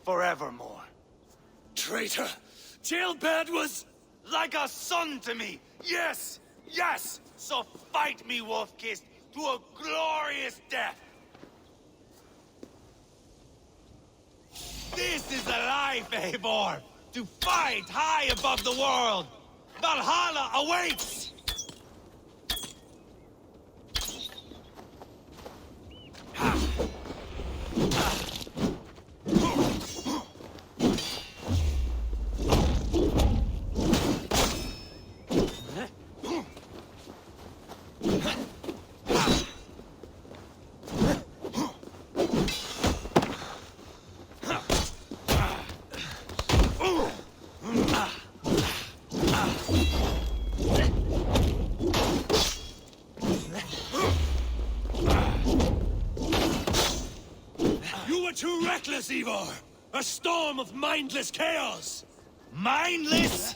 forevermore.
Traitor! Ceolbert was...
like a son to me! Yes! Yes! So fight me, Wolf-Kissed, to a glorious death! This is the life, Eivor! To fight high above the world! Valhalla awaits!
Too reckless, Ivarr! A storm of mindless chaos!
Mindless?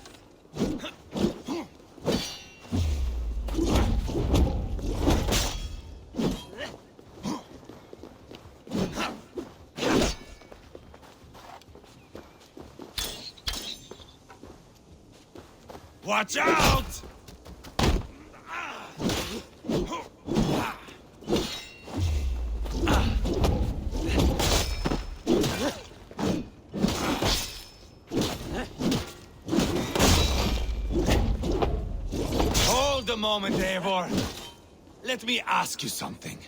Watch out! Hold a moment, Eivor. Let me ask you something.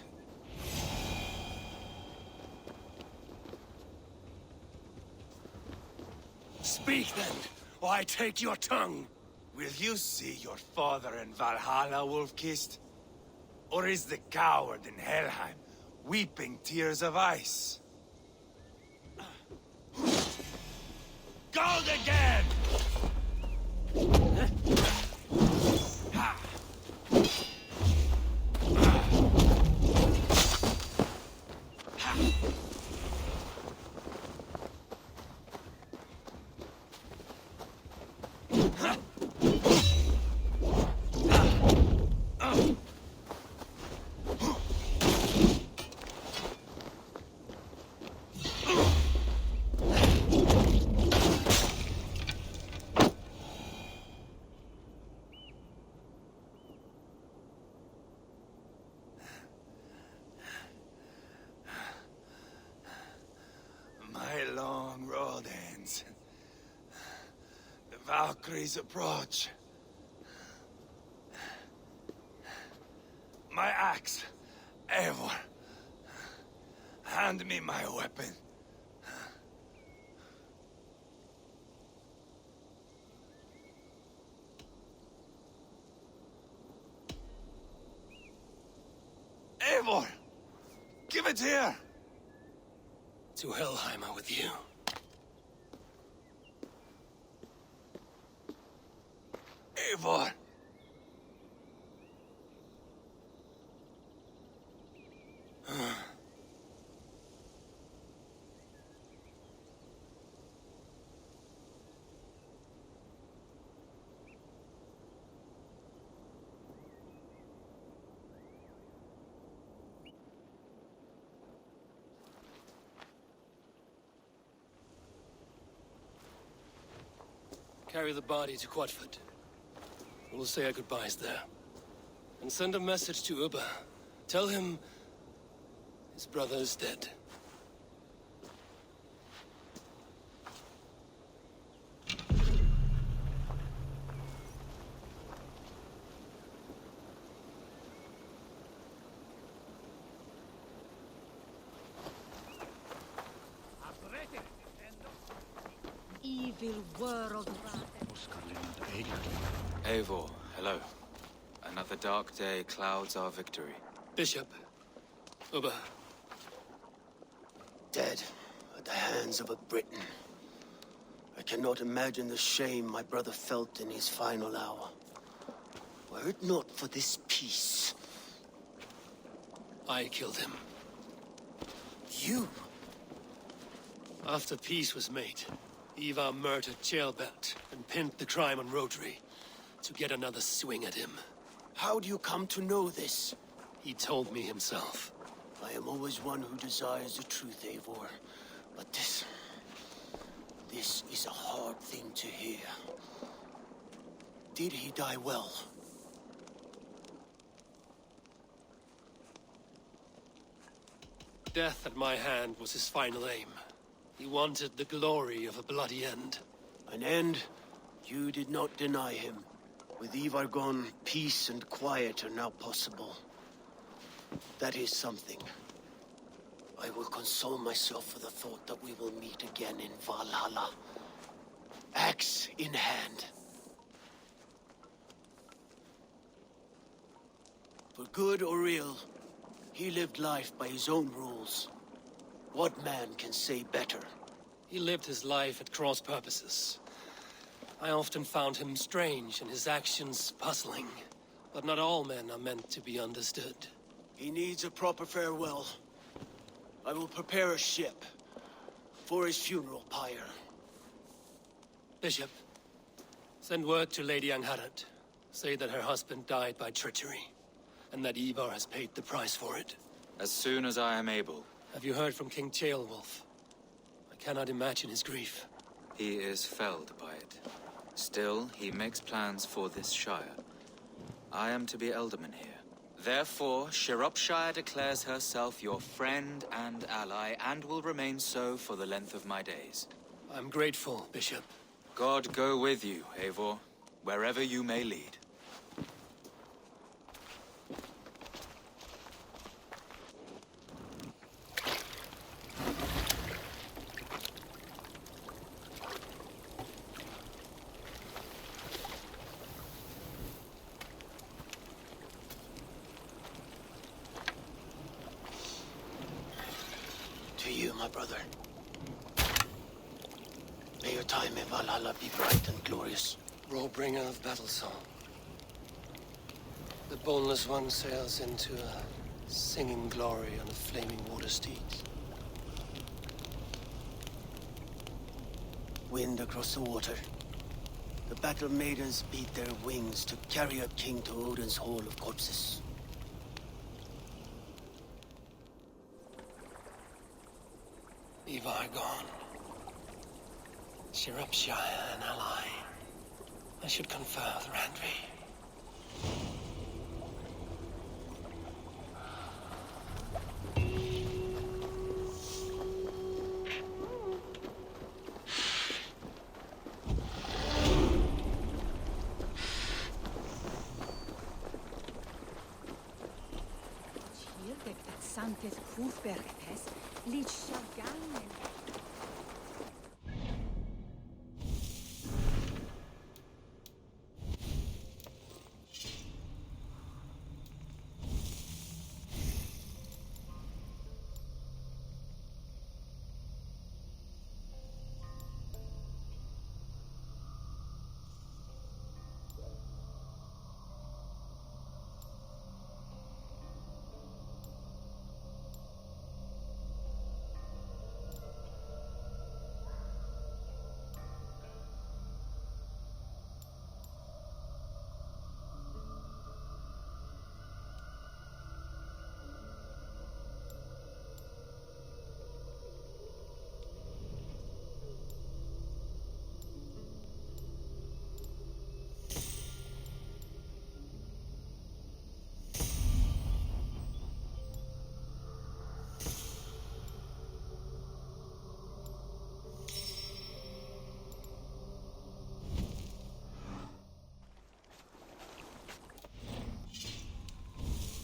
Speak then, or I take your tongue.
Will you see your father in Valhalla, Wolf-Kissed? Or is the coward in Helheim weeping tears of ice? Gold again! Valkyries approach. My axe, Eivor. Hand me my weapon. Eivor! Give it here!
To Helheim with you.
Eivor!
Carry the body to Quatford. We'll say our goodbyes there. And send a message to Uba. Tell him his brother is dead.
Evil world.
Eivor, hello. Another dark day clouds our victory.
Bishop. Uba.
Dead at the hands of a Briton. I cannot imagine the shame my brother felt in his final hour. Were it not for this peace.
I killed him.
You?
After peace was made, Ivarr murdered Ceolbert and pinned the crime on Rodri to get another swing at him.
How do you come to know this?
He told me himself.
I am always one who desires the truth, Eivor. But this is a hard thing to hear. Did he die well?
Death at my hand was his final aim. He wanted the glory of a bloody end.
An end you did not deny him. With Ivarr gone, peace and quiet are now possible. That is something. I will console myself for the thought that we will meet again in Valhalla. Axe in hand. For good or ill, he lived life by his own rules. What man can say better?
He lived his life at cross purposes. I often found him strange and his actions puzzling. But not all men are meant to be understood.
He needs a proper farewell. I will prepare a ship for his funeral pyre.
Bishop, send word to Lady Angharad. Say that her husband died by treachery, and that Ivarr has paid the price for it.
As soon as I am able.
Have you heard from King Ceolwulf? I cannot imagine his grief.
He is felled by it. Still, he makes plans for this shire. I am to be Elderman here. Therefore, Shropshire declares herself your friend and ally, and will remain so for the length of my days.
I'm grateful, Bishop.
God go with you, Eivor, wherever you may lead.
To you, my brother. May your time in Valhalla be bright and glorious.
Rollbringer of battle song. The Boneless one sails into a singing glory on a flaming water steed.
Wind across the water. The battle maidens beat their wings to carry a king to Odin's Hall of Corpses.
Ivarr gone. Shropshire an ally. I should confer with Randvi.
Santes Hofbergtes, Lich Shagangen.